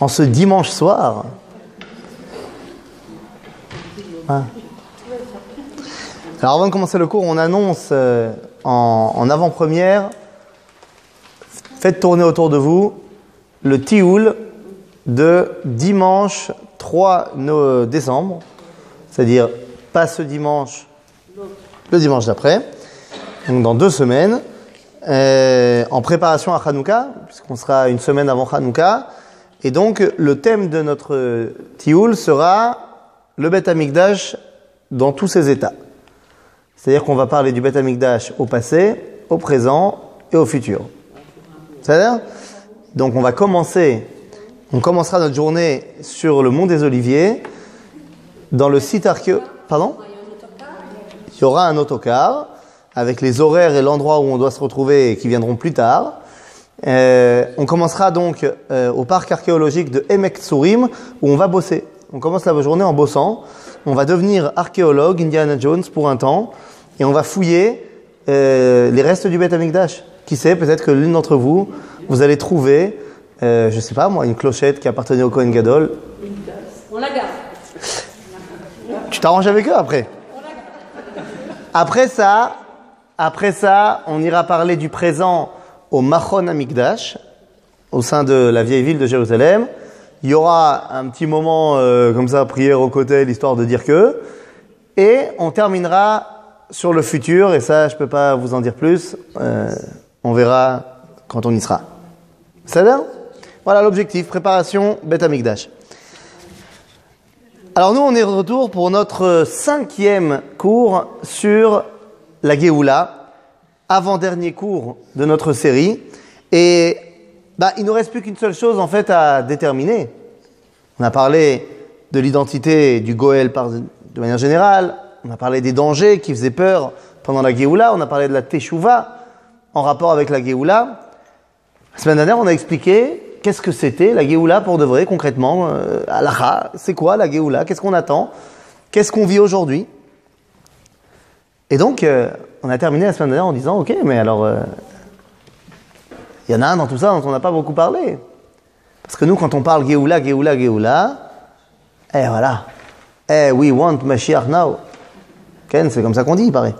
en ce dimanche soir. Ah. Alors avant de commencer le cours, on annonce en avant-première, faites tourner autour de vous le tioul de dimanche 3 décembre, c'est-à-dire pas ce dimanche, le dimanche d'après, donc dans 2 semaines, en préparation à Hanouka, puisqu'on sera une semaine avant Hanouka. Et donc, le thème de notre tioul sera le Beth Amikdash dans tous ses états. C'est-à-dire qu'on va parler du Beth Amikdash au passé, au présent et au futur. C'est-à-dire, donc on commencera notre journée sur le Mont des Oliviers, dans le site archéologique. Pardon ? Il y aura un autocar, avec les horaires et l'endroit où on doit se retrouver qui viendront plus tard. On commencera donc au parc archéologique de Emek Tsurim où on va bosser. On commence la journée en bossant. On va devenir archéologue, Indiana Jones pour un temps, et on va fouiller les restes du Beth Amikdash. Qui sait, peut-être que l'une d'entre vous, vous allez trouver, je sais pas moi, une clochette qui appartenait au Kohen Gadol. On la garde. Tu t'arranges avec eux après. Après ça, on ira parler du présent au Machon Amikdash, au sein de la vieille ville de Jérusalem. Il y aura un petit moment comme ça, prière au côté, l'histoire de dire que. Et on terminera sur le futur, et ça, je peux pas vous en dire plus. On verra quand on y sera. Ça va ? Voilà l'objectif, préparation Beth Amikdash. Alors nous, on est de retour pour notre 5e cours sur la Géoula, avant-dernier cours de notre série. Et il nous reste plus qu'une seule chose en fait à déterminer. On a parlé de l'identité du Goël de manière générale. On a parlé des dangers qui faisaient peur pendant la Géoula. On a parlé de la Teshuvah en rapport avec la Géoula. La semaine dernière, on a expliqué qu'est-ce que c'était la Géoula pour de vrai, concrètement. Halakha, c'est quoi la Géoula ? Qu'est-ce qu'on attend ? Qu'est-ce qu'on vit aujourd'hui ? Et donc, on a terminé la semaine dernière en disant, ok, mais alors, il y en a un dans tout ça dont on n'a pas beaucoup parlé. Parce que nous, quand on parle Géoula, voilà. We want Mashiach now. Ken, c'est comme ça qu'on dit, il paraît.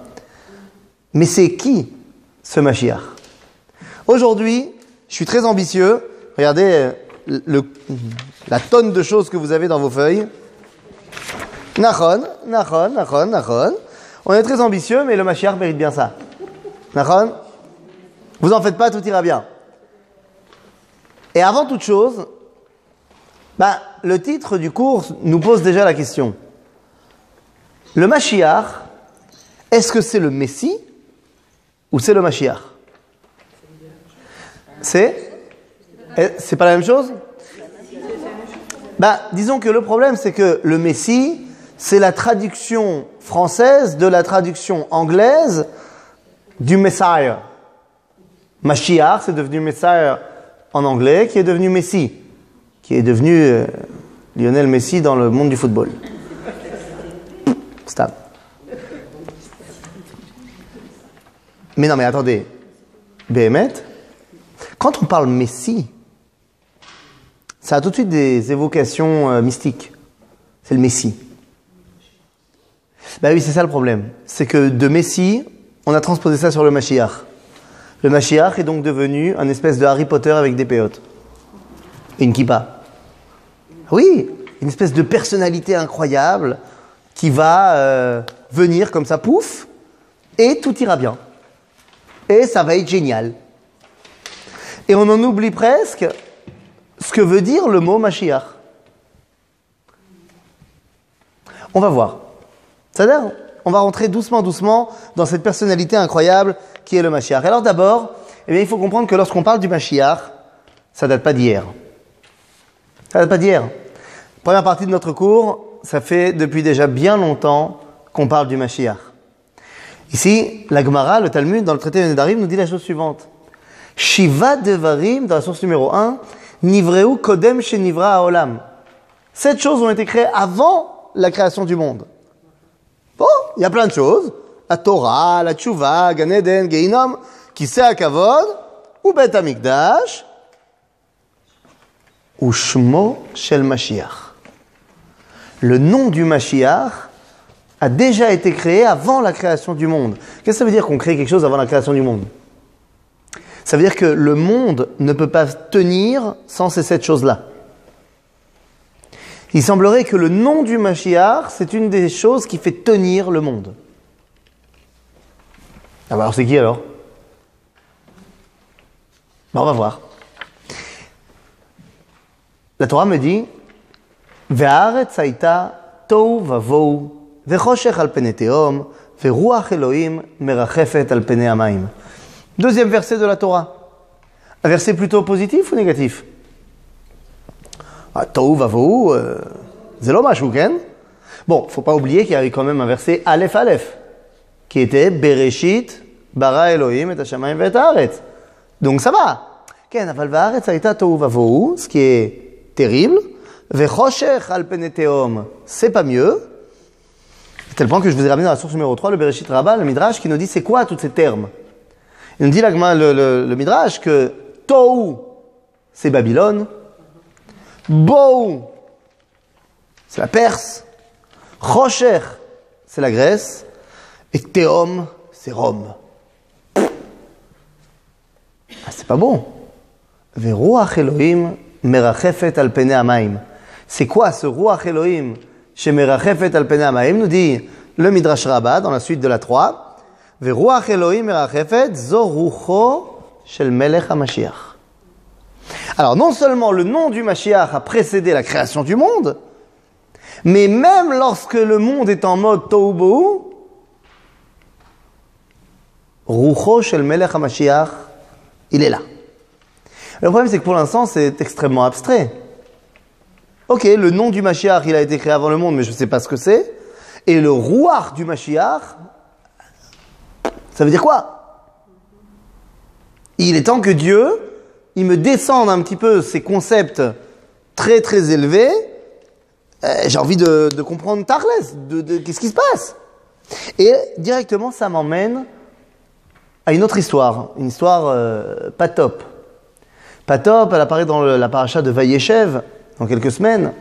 Mais c'est qui, ce Mashiach ? Aujourd'hui, je suis très ambitieux. Regardez la tonne de choses que vous avez dans vos feuilles. Nachon. On est très ambitieux, mais le Mashiach mérite bien ça. Nachon ? Vous en faites pas, tout ira bien. Et avant toute chose, le titre du cours nous pose déjà la question. Le Mashiach, est-ce que c'est le Messie ou c'est le Mashiach ? C'est pas la même chose ? Disons que le problème, c'est que le Messie, c'est la traduction française de la traduction anglaise du Messiah. Mashiach, c'est devenu Messiah en anglais, qui est devenu Messie, qui est devenu Lionel Messi dans le monde du football. Stop. Mais non, mais attendez. Béhémet, quand on parle Messie, ça a tout de suite des évocations mystiques. C'est le Messie. Oui, c'est ça le problème. C'est que de Messie, on a transposé ça sur le Mashiach. Le Mashiach est donc devenu un espèce de Harry Potter avec des péotes. Et une kippa. Oui, une espèce de personnalité incroyable qui va venir comme ça, pouf, et tout ira bien. Et ça va être génial. Et on en oublie presque ce que veut dire le mot Mashiach. On va voir. C'est-à-dire, on va rentrer doucement dans cette personnalité incroyable qui est le Mashiach. Alors d'abord, il faut comprendre que lorsqu'on parle du Mashiach, ça date pas d'hier. Ça date pas d'hier. Première partie de notre cours, ça fait depuis déjà bien longtemps qu'on parle du Mashiach. Ici, la Gemara, le Talmud, dans le traité de Nedarim, nous dit la chose suivante. Shiva Devarim, dans la source numéro 1, Nivreu Kodem Shenivra Haolam. 7 choses ont été créées avant la création du monde. Bon, il y a plein de choses. La Torah, la Teshuvah, Gan Eden, Gehinom, Kisei HaKavod, ou Beth Amikdash, Ushmo shel Mashiach. Le nom du Mashiach a déjà été créé avant la création du monde. Qu'est-ce que ça veut dire qu'on crée quelque chose avant la création du monde? Ça veut dire que le monde ne peut pas tenir sans ces 7 choses-là. Il semblerait que le nom du Mashiach, c'est une des choses qui fait tenir le monde. Ah bah alors c'est qui alors? On va voir. La Torah me dit Ve'aretz haïta tohu vavou vechoshech al pnei tehom veruach Elohim merachefet al pnei hamayim. Deuxième verset de la Torah. Un verset plutôt positif ou négatif? Tohu vavou, c'est lo mashou, ken? Bon, faut pas oublier qu'il y avait quand même un verset Aleph Aleph, qui était Bereshit bara Elohim et hashamayim ve'et haaretz. Donc ça va. Ken, aval ve'aretz haïta tohu vavou, ce qui est terrible. Vechoshech al pnei tehom, c'est pas mieux. À tel point que je vous ai ramené dans la source numéro 3, le Bereshit Rabbah, le Midrash, qui nous dit c'est quoi tous ces termes. Il nous dit le Midrash que Tohu, c'est Babylone. Bohu, c'est la Perse. Choshech, c'est la Grèce. Et Tehom, c'est Rome. Ah, c'est pas bon. Veruach Elohim merachefet al pnei hamayim. C'est quoi ce Ruach Elohim chez merachefet al pnei hamayim? Nous dit le Midrash Rabbah dans la suite de la 3. Veruach Elohim merachefet zo rucho shel melech hamashiach. Alors non seulement le nom du Mashiach a précédé la création du monde, mais même lorsque le monde est en mode tohu bohu, rucho shel melech hamashiach, il est là. Le problème, c'est que pour l'instant, c'est extrêmement abstrait. Ok, le nom du Mashiach, il a été créé avant le monde, mais je ne sais pas ce que c'est. Et le Ruach du Mashiach, ça veut dire quoi? Il est temps que Dieu, il me descende un petit peu ces concepts très très élevés. J'ai envie de comprendre Tarles, qu'est-ce qui se passe? Et directement, ça m'emmène à une autre histoire, une histoire pas top. Pas top, elle apparaît dans la paracha de Vayeshev, dans quelques semaines.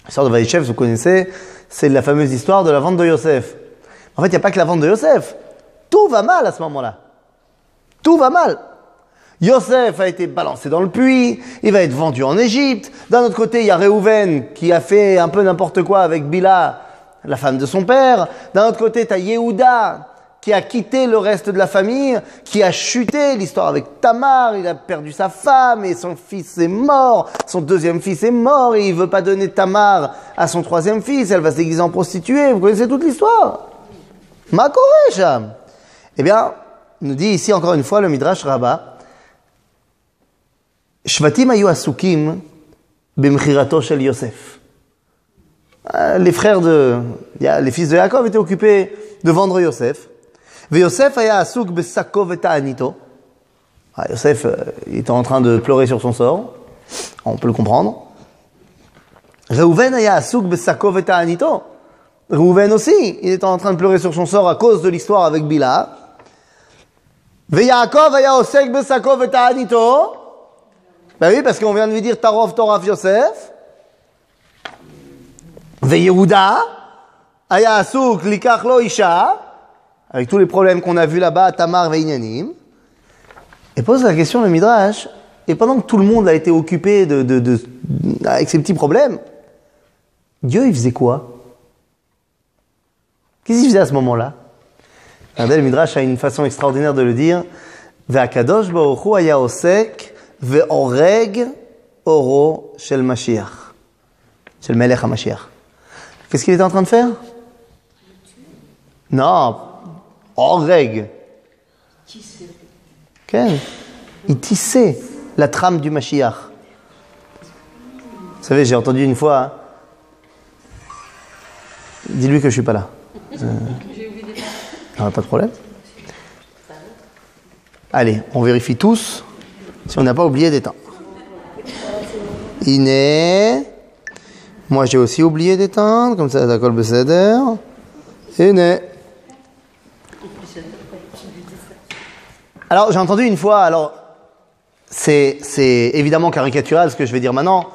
L'histoire de Vayeshev, vous connaissez, c'est la fameuse histoire de la vente de Yosef. En fait, il n'y a pas que la vente de Yosef. Tout va mal à ce moment-là. Tout va mal. Yosef a été balancé dans le puits, il va être vendu en Égypte. D'un autre côté, il y a Réhouven qui a fait un peu n'importe quoi avec Bila, la femme de son père. D'un autre côté, tu as Yehuda qui a quitté le reste de la famille, qui a chuté, l'histoire avec Tamar, il a perdu sa femme et son fils est mort, son deuxième fils est mort et il veut pas donner Tamar à son troisième fils, elle va se déguiser en prostituée, vous connaissez toute l'histoire. Ma Koresh. Eh bien, nous dit ici encore une fois le Midrash Rabbah, Shvatim ayu asukim b'mchirato shel Yosef. Les fils de Yaakov étaient occupés de vendre Yosef. Yosef aya asuk besako veta'anito. Yosef il était en train de pleurer sur son sort. On peut le comprendre. Réhouven aya asuk besako veta'anito. Réhouven aussi, il était en train de pleurer sur son sort à cause de l'histoire avec Bila. Yaakov aya osek besako veta'anito. Ben oui, parce qu'on vient de lui dire Tarov Toraf Yosef. Yehuda aya asuk likach lo isha. Avec tous les problèmes qu'on a vus là-bas, Tamar Veinyanim, et pose la question le Midrash, et pendant que tout le monde a été occupé avec ces petits problèmes, Dieu, il faisait quoi? Qu'est-ce qu'il faisait à ce moment-là? Regardez, le Midrash a une façon extraordinaire de le dire. Ve'akadosh baruch hu haya osek ve'oreg oro shel Mashiach, shel Melech HaMashiach. Qu'est-ce qu'il était en train de faire? Non. Oreg. Okay. Il tissait la trame du Mashiach. Vous savez, j'ai entendu une fois. Dis-lui que je suis pas là. Pas de problème. Allez, on vérifie tous si on n'a pas oublié d'éteindre. Iné. Moi, j'ai aussi oublié d'éteindre, comme ça, d'accord, Besséder. Iné. Alors, j'ai entendu une fois, alors, c'est évidemment caricatural ce que je vais dire maintenant.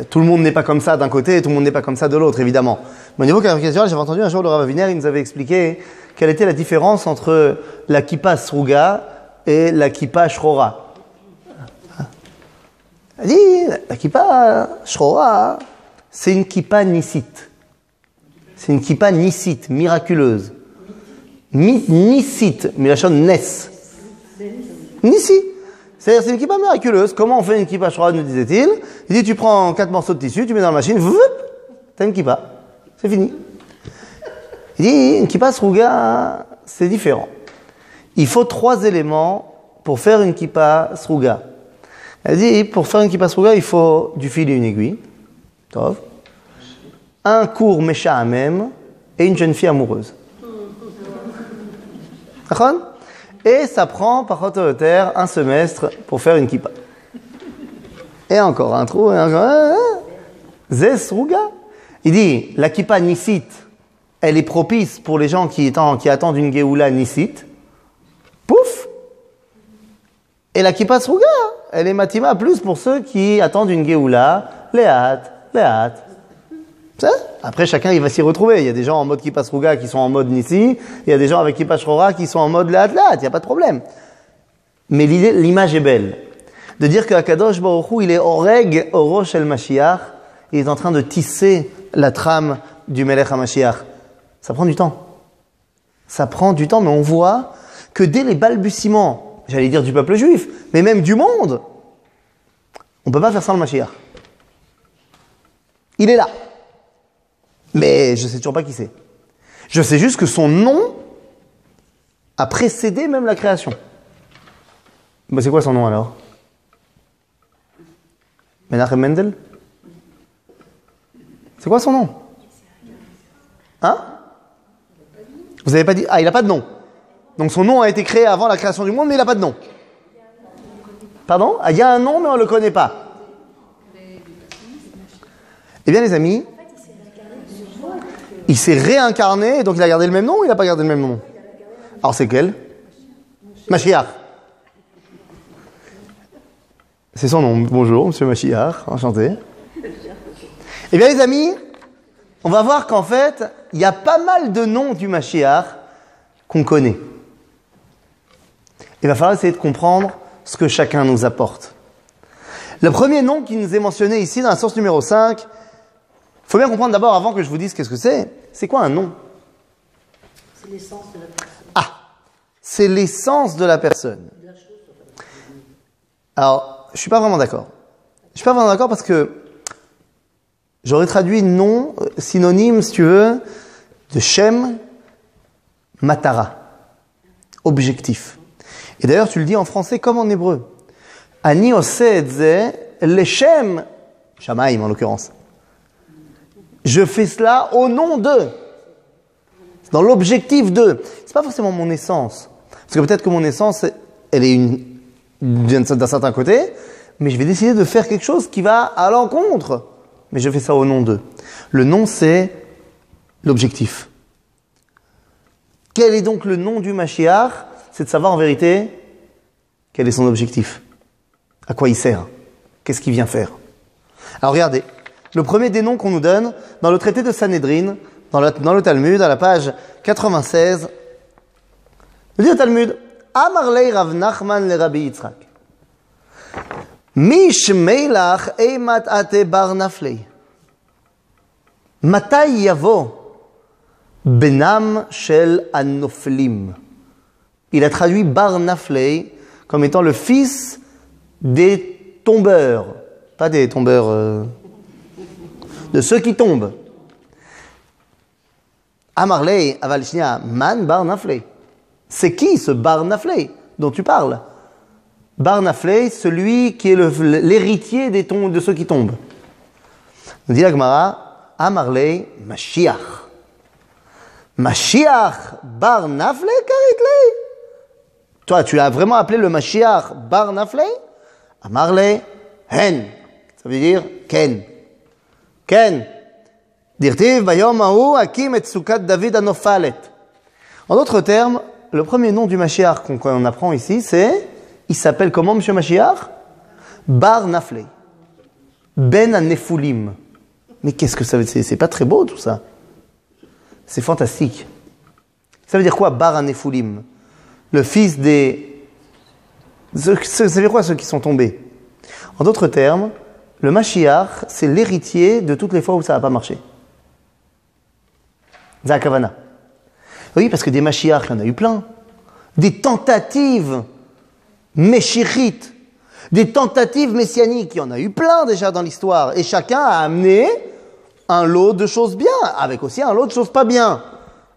Tout le monde n'est pas comme ça d'un côté et tout le monde n'est pas comme ça de l'autre, évidemment. Mais au niveau caricatural, j'avais entendu un jour le Rav Aviner, il nous avait expliqué quelle était la différence entre la kippa sruga et la kippa shrora. Il dit, la kippa shrora, c'est une kippa nisite. C'est une kippa nisite, miraculeuse. Nisite, mais la chose nes. Nissi. C'est-à-dire, c'est une kippa miraculeuse. Comment on fait une kippa shrora, nous disait-il? Il dit, tu prends 4 morceaux de tissu, tu mets dans la machine, t'as une kippa. C'est fini. Il dit, une kippa sruga, c'est différent. Il faut 3 éléments pour faire une kippa sruga. Elle dit, pour faire une kippa sruga, il faut du fil et une aiguille. Tov. Un court meshahamem et une jeune fille amoureuse. D'accord? Et ça prend, par contre, un semestre pour faire une kippa. Et encore un trou, et encore Zé sruga. Il dit, la kippa nisite, elle est propice pour les gens qui attendent une geoula nisite. Pouf! Et la kippa sruga, elle est matima plus pour ceux qui attendent une geoula, léat. Après, chacun, il va s'y retrouver. Il y a des gens en mode kippa sruga qui sont en mode nissi. Il y a des gens avec kippa shrora qui sont en mode léat. Il n'y a pas de problème. Mais l'image est belle. De dire que Akadosh Baruch Hu, il est oreg orosh el Mashiach. Il est en train de tisser la trame du Melech HaMashiach. Ça prend du temps. Ça prend du temps, mais on voit que dès les balbutiements, j'allais dire du peuple juif, mais même du monde, on ne peut pas faire sans le Mashiach. Il est là. Mais je ne sais toujours pas qui c'est. Je sais juste que son nom a précédé même la création. Ben c'est quoi son nom alors? Menachem Mendel? C'est quoi son nom? Hein? Vous n'avez pas dit? Ah, il n'a pas de nom. Donc son nom a été créé avant la création du monde, mais il n'a pas de nom. Pardon? Ah, il y a un nom, mais on ne le connaît pas. Eh bien, les amis, il s'est réincarné, donc il a gardé le même nom ou il n'a pas gardé le même nom? Alors c'est quel? Mashiach. C'est son nom. Bonjour, monsieur Mashiach, enchanté. Eh bien, les amis, on va voir qu'en fait, il y a pas mal de noms du Mashiach qu'on connaît. Il va falloir essayer de comprendre ce que chacun nous apporte. Le premier nom qui nous est mentionné ici dans la source numéro 5, il faut bien comprendre d'abord, avant que je vous dise qu'est-ce que c'est quoi un nom? C'est l'essence de la personne. Ah, c'est l'essence de la personne. Alors, je ne suis pas vraiment d'accord. Je ne suis pas vraiment d'accord parce que j'aurais traduit nom, synonyme, si tu veux, de Shem, Matara, objectif. Et d'ailleurs, tu le dis en français comme en hébreu. Ani oseh leshem, Shamaim en l'occurrence. Je fais cela au nom de. Dans l'objectif de. C'est pas forcément mon essence. Parce que peut-être que mon essence, elle est d'un certain côté, mais je vais décider de faire quelque chose qui va à l'encontre. Mais je fais ça au nom de. Le nom, c'est l'objectif. Quel est donc le nom du Mashiach? C'est de savoir en vérité quel est son objectif. À quoi il sert? Qu'est-ce qu'il vient faire? Alors regardez, le premier des noms qu'on nous donne, dans le traité de Sanhedrin, dans le Talmud, à la page 96, nous dit le Talmud, Amarlei Rav Nachman le Rabbi Yitzchak. Mish Meilach Eimat Ate Bar Naflei. Matai Yavo Benam Shel Anoflim. Il a traduit Bar Naflei comme étant le fils des tombeurs. Pas des tombeurs, de ceux qui tombent. Amarlei Aval Shnia Man Bar Naflei. C'est qui ce Bar Naflei dont tu parles? Bar Naflei, celui qui est l'héritier de ceux qui tombent. Nous dit la Gemara, Amarlei Mashiach. Mashiach Bar Naflei Karitlei. Toi, tu l'as vraiment appelé le Mashiach Bar Naflei? Amarlei Hen. Ça veut dire Ken. Ken. Dirtiv Bayom Ahu Hakim et Sukat David Anofalet. En d'autres termes, le premier nom du Mashiach qu'on apprend ici, il s'appelle comment, monsieur Mashiach? Bar Naflei. Ben Anephulim. Mais qu'est-ce que ça veut dire? C'est pas très beau tout ça. C'est fantastique. Ça veut dire quoi, Bar Anephulim? Le fils des... Ça veut dire quoi, ceux qui sont tombés? En d'autres termes, le Mashiach, c'est l'héritier de toutes les fois où ça n'a pas marché. Zakavana. Oui, parce que des Mashiach, il y en a eu plein. Des tentatives méchirites, des tentatives messianiques, il y en a eu plein déjà dans l'histoire. Et chacun a amené un lot de choses bien, avec aussi un lot de choses pas bien.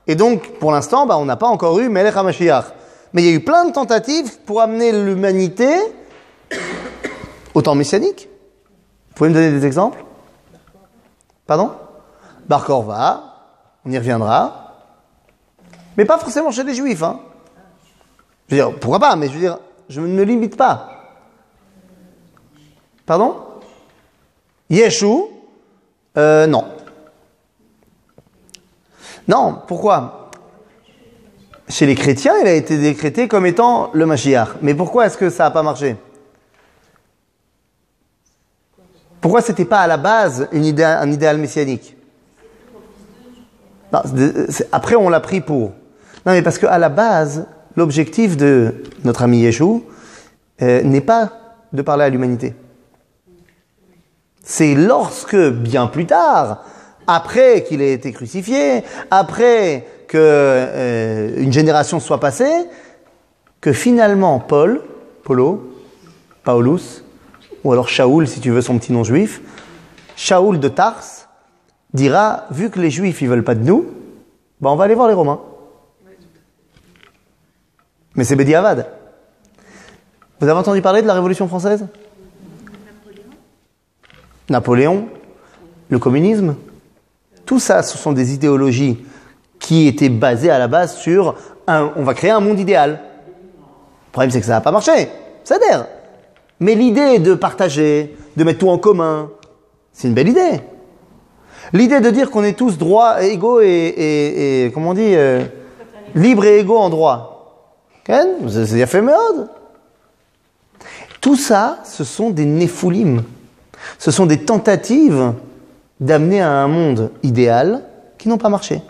Et donc, pour l'instant, on n'a pas encore eu Melech HaMashiach. Mais il y a eu plein de tentatives pour amener l'humanité au temps messianique. Vous pouvez me donner des exemples? Pardon? Bar Korva, on y reviendra. Mais pas forcément chez les Juifs. Hein. Je veux dire, pourquoi pas, mais je veux dire, je ne me limite pas. Pardon? Yeshua? Non. Non, pourquoi? Chez les chrétiens, il a été décrété comme étant le Mashiach. Mais pourquoi est-ce que ça n'a pas marché? Pourquoi c'était pas à la base un idéal messianique? Non, après, on l'a pris pour. Non, mais parce qu'à la base, l'objectif de notre ami Yeshua n'est pas de parler à l'humanité. C'est lorsque, bien plus tard, après qu'il ait été crucifié, après que une génération soit passée, que finalement Paulus, ou alors Shaoul, si tu veux son petit nom juif, Shaoul de Tars, dira, vu que les Juifs ils veulent pas de nous, on va aller voir les Romains. Mais c'est Bediavad. Vous avez entendu parler de la Révolution française? Napoléon, le communisme, tout ça, ce sont des idéologies qui étaient basées à la base sur on va créer un monde idéal. Le problème, c'est que ça n'a pas marché. Ça adhère. Mais l'idée de partager, de mettre tout en commun, c'est une belle idée. L'idée de dire qu'on est tous droits, égaux et comment on dit, libres et égaux en droit. C'est fait méode. Tout ça, ce sont des néphulim. Ce sont des tentatives d'amener à un monde idéal qui n'ont pas marché.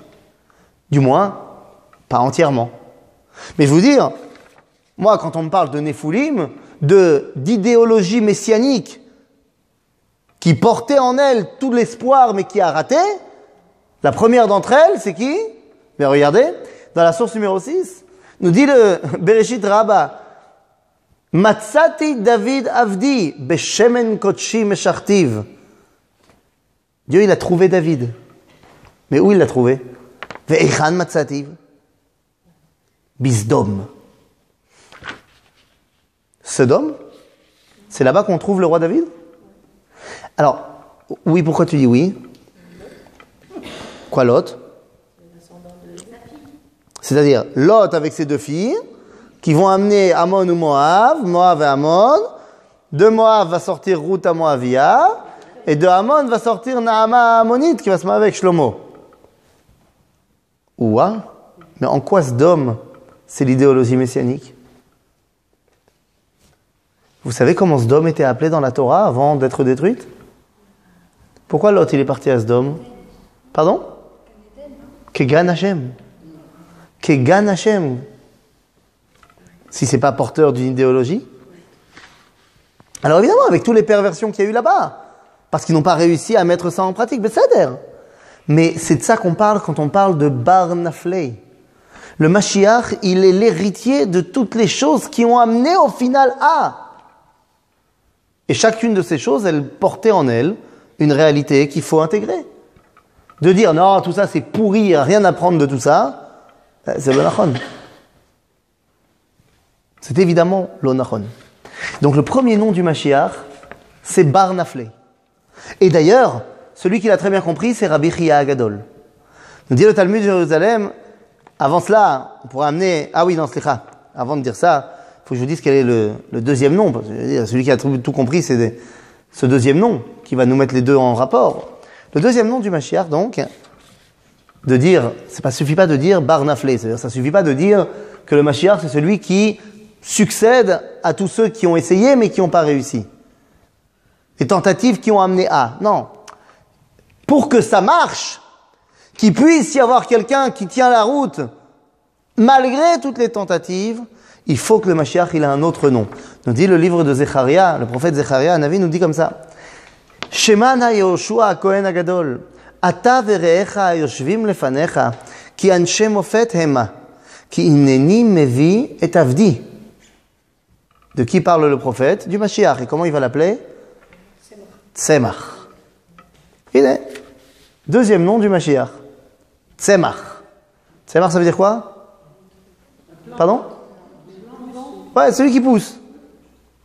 Du moins, pas entièrement. Mais je vous dire, moi, quand on me parle de néphulim, d'idéologie messianique qui portait en elle tout l'espoir mais qui a raté, la première d'entre elles, c'est qui? Mais regardez, dans la source numéro 6, nous dit le Bereshit Rabbah, Matzati David Avdi, Beshemen Kotshi Meshartiv. Dieu, il a trouvé David. Mais où il l'a trouvé? Ve'echan Matzativ. Bisdom. Sodome? C'est là-bas qu'on trouve le roi David? Alors, oui, pourquoi tu dis oui? Quoi Lot? C'est-à-dire, Lot avec ses deux filles, qui vont amener Ammon ou Moab, Moab et Ammon. De Moab va sortir Ruth à Moavia, et de Ammon va sortir Naama Ammonite, qui va se marier avec Shlomo. Ouah, mais en quoi Sodome, c'est l'idéologie messianique? Vous savez comment Sodome était appelée dans la Torah avant d'être détruite? Pourquoi Lot il est parti à Sodome? Pardon? Kegan Hashem. Kegan Hashem. Si c'est pas porteur d'une idéologie. Alors évidemment, avec toutes les perversions qu'il y a eu là-bas, parce qu'ils n'ont pas réussi à mettre ça en pratique, mais c'est de ça qu'on parle quand on parle de Bar Naflei. Le Mashiach, il est l'héritier de toutes les choses qui ont amené au final à. Et chacune de ces choses, elle portait en elle une réalité qu'il faut intégrer. De dire, non, tout ça c'est pourri, il n'y a rien à prendre de tout ça, c'est l'onachon. C'est évidemment l'onachon. Donc le premier nom du Mashiach, c'est Bar Naflei. Et d'ailleurs, celui qui l'a très bien compris, c'est Rabbi Chia Agadol. Nous dit le Talmud de Jérusalem, avant cela, on pourrait amener... Ah oui, non, slicha. Avant de dire ça, il faut que je vous dise quel est le deuxième nom. Parce que celui qui a tout compris, c'est ce deuxième nom qui va nous mettre les deux en rapport. Le deuxième nom du Mashiach, donc, de dire... Ça suffit pas de dire Bar Naflei. C'est-à-dire, ça suffit pas de dire que le Mashiach, c'est celui qui succède à tous ceux qui ont essayé mais qui n'ont pas réussi. Les tentatives qui ont amené à. Non. Pour que ça marche, qu'il puisse y avoir quelqu'un qui tient la route, malgré toutes les tentatives, il faut que le Mashiach, il a un autre nom. Nous dit le livre de Zecharia, le prophète Zecharia, Navi nous dit comme ça. Sheman ha-Yehoshua ha-Kohen ha-Gadol, ata ve're'echa ha-yoshvim lefanecha, ki anshe mofet hema, ki inneni mevi et avdi. De qui parle le prophète? Du Mashiach. Et comment il va l'appeler? Tzemach. Il est. Deuxième nom du Mashiach. Tzemach. Tzemach, ça veut dire quoi? Pardon? Ouais, celui qui pousse.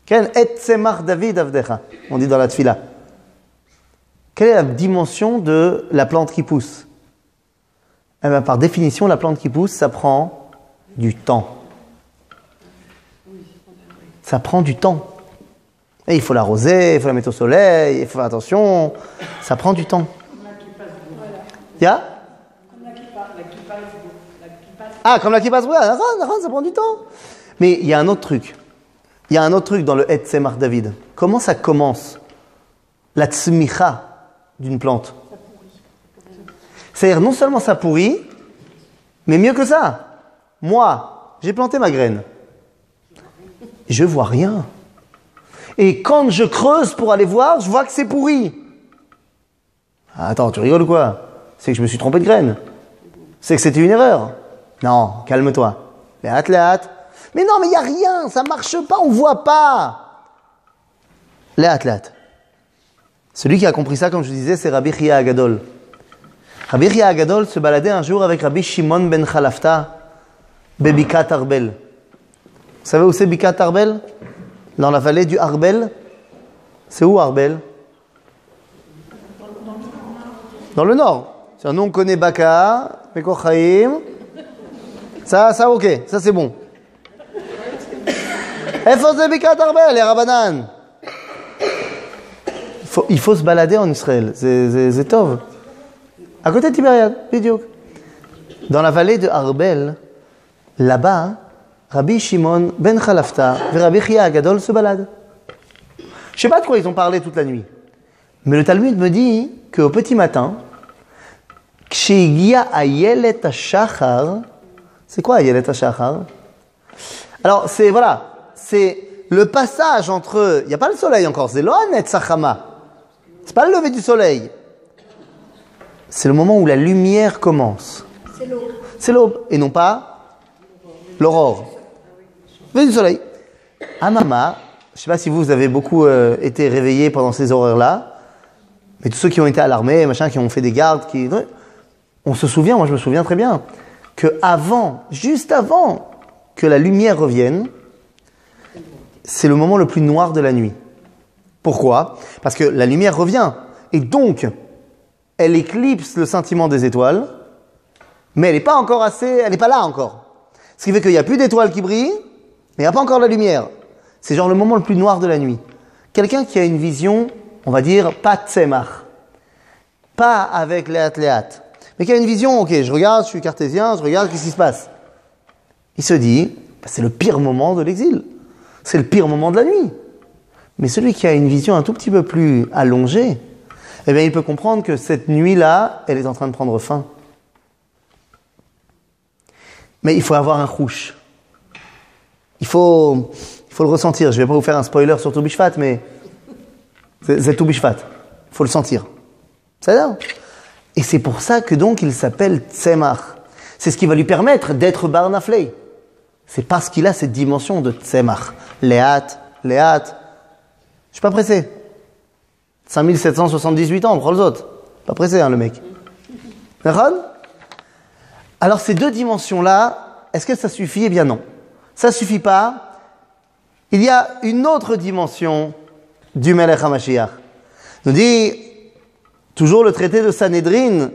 Ken et Tzemach David avdecha. On dit dans la tfila. Quelle est la dimension de la plante qui pousse? Eh bien, par définition, la plante qui pousse, ça prend du temps. Ça prend du temps. Et il faut l'arroser, il faut la mettre au soleil, il faut faire attention. Ça prend du temps. Ya? Ah, comme la kippa, ça prend du temps. Mais il y a un autre truc. Il y a un autre truc dans le Et Tzemach David. Comment ça commence? La tzmicha d'une plante. C'est-à-dire, non seulement ça pourrit, mais mieux que ça. Moi, j'ai planté ma graine. Je vois rien. Et quand je creuse pour aller voir, je vois que c'est pourri. Attends, tu rigoles ou quoi? C'est que je me suis trompé de graine. C'est que c'était une erreur. Non, calme-toi. Léat. Mais non, mais il n'y a rien, ça marche pas, on voit pas. Léat. Celui qui a compris ça, comme je disais, c'est Rabbi Chia Agadol. Rabbi Chia Agadol se baladait un jour avec Rabbi Shimon ben Chalafta, Bebikat Arbel. Vous savez où c'est Bikat Arbel? Dans la vallée du Arbel. C'est où Arbel? Dans le nord. C'est-à-dire, nous on connaît Baka, Mekor Chaim. Ça ok, ça c'est bon. Ifa c'est Bikat Arbel, les Rabanan. Il faut se balader en Israël. C'est tov. À côté de Tibériade, vidéo. Dans la vallée de Arbel, là-bas, Rabbi Shimon ben Chalafta et Rabbi Chia Agadol se baladent. Je ne sais pas de quoi ils ont parlé toute la nuit. Mais le Talmud me dit qu'au petit matin, Kshegia Ayelet HaShachar, c'est quoi Ayelet HaShachar? Alors, c'est le passage entre, il n'y a pas le soleil encore, c'est l'Ohanet Sachama. C'est pas le lever du soleil. C'est le moment où la lumière commence. C'est l'aube. C'est l'aube, et non pas l'aurore. Lever du soleil. Amama, je ne sais pas si vous avez beaucoup été réveillés pendant ces horaires-là, mais tous ceux qui ont été à l'armée, machin, qui ont fait des gardes, on se souvient, moi je me souviens très bien, que juste avant que la lumière revienne, c'est le moment le plus noir de la nuit. Pourquoi? Parce que la lumière revient, et donc, elle éclipse le scintillement des étoiles, mais elle n'est pas là encore. Ce qui fait qu'il n'y a plus d'étoiles qui brillent, mais il n'y a pas encore la lumière. C'est genre le moment le plus noir de la nuit. Quelqu'un qui a une vision, on va dire, pas tzemach, pas avec léat, mais qui a une vision, ok, je regarde, je suis cartésien, je regarde, qu'est-ce qui se passe? Il se dit, c'est le pire moment de l'exil. C'est le pire moment de la nuit. Mais celui qui a une vision un tout petit peu plus allongée, eh bien, il peut comprendre que cette nuit-là, elle est en train de prendre fin. Mais il faut avoir un rouge. Il faut le ressentir. Je ne vais pas vous faire un spoiler sur Tou Bishvat, mais c'est Tou Bishvat. Il faut le sentir. C'est ça. Et c'est pour ça que donc il s'appelle Tzemach. C'est ce qui va lui permettre d'être Bar Naflei. C'est parce qu'il a cette dimension de Tzemach. Léat. Je suis pas pressé. 5778 ans, prends les autres. Pas pressé, le mec. Alors, ces deux dimensions-là, est-ce que ça suffit? Eh bien, non. Ça suffit pas. Il y a une autre dimension du Melech HaMashiach. Nous dit, toujours le traité de Sanhedrin.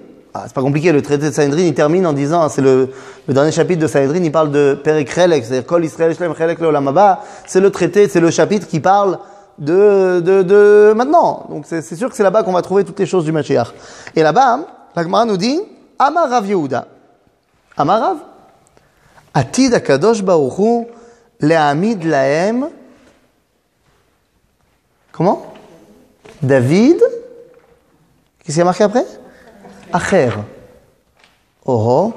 C'est pas compliqué, le traité de Sanhedrin, il termine en disant, c'est le dernier chapitre de Sanhedrin, il parle de Perek Chelek, c'est-à-dire Kol Israël Shlem Chelek Leolam Haba. C'est le traité, c'est le chapitre qui parle de maintenant. Donc c'est sûr que c'est là-bas qu'on va trouver toutes les choses du Mashiach. Et là-bas, la Gemara nous dit, Amar Rav Yehuda. Amar Rav. Atid HaKadosh Baruch Hu le'amid lahem. Comment? David, qu'est-ce qu'il y a marqué après? Acher. Oh,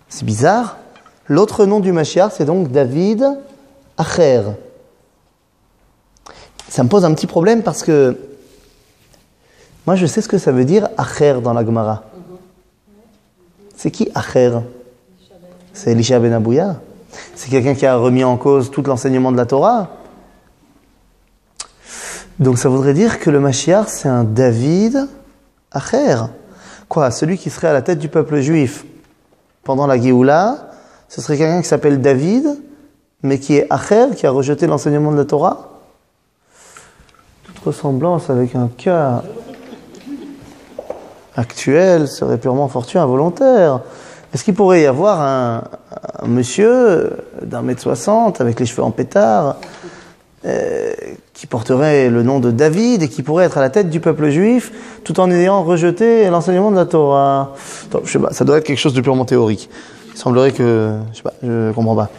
c'est bizarre. L'autre nom du Mashiach, c'est donc David Acher. Ça me pose un petit problème parce que moi, je sais ce que ça veut dire Acher dans la Gemara. C'est qui Acher? C'est Elisha ben Abouya. C'est quelqu'un qui a remis en cause tout l'enseignement de la Torah. Donc ça voudrait dire que le Mashiach, c'est un David Acher. Quoi? Celui qui serait à la tête du peuple juif pendant la Géoula, ce serait quelqu'un qui s'appelle David, mais qui est Acher, qui a rejeté l'enseignement de la Torah? Toute ressemblance avec un cas actuel serait purement fortuit, involontaire. Est-ce qu'il pourrait y avoir un monsieur d'1m60 avec les cheveux en pétard qui porterait le nom de David et qui pourrait être à la tête du peuple juif tout en ayant rejeté l'enseignement de la Torah? Attends, je sais pas, ça doit être quelque chose de purement théorique. Il semblerait que... Je sais pas, je comprends pas.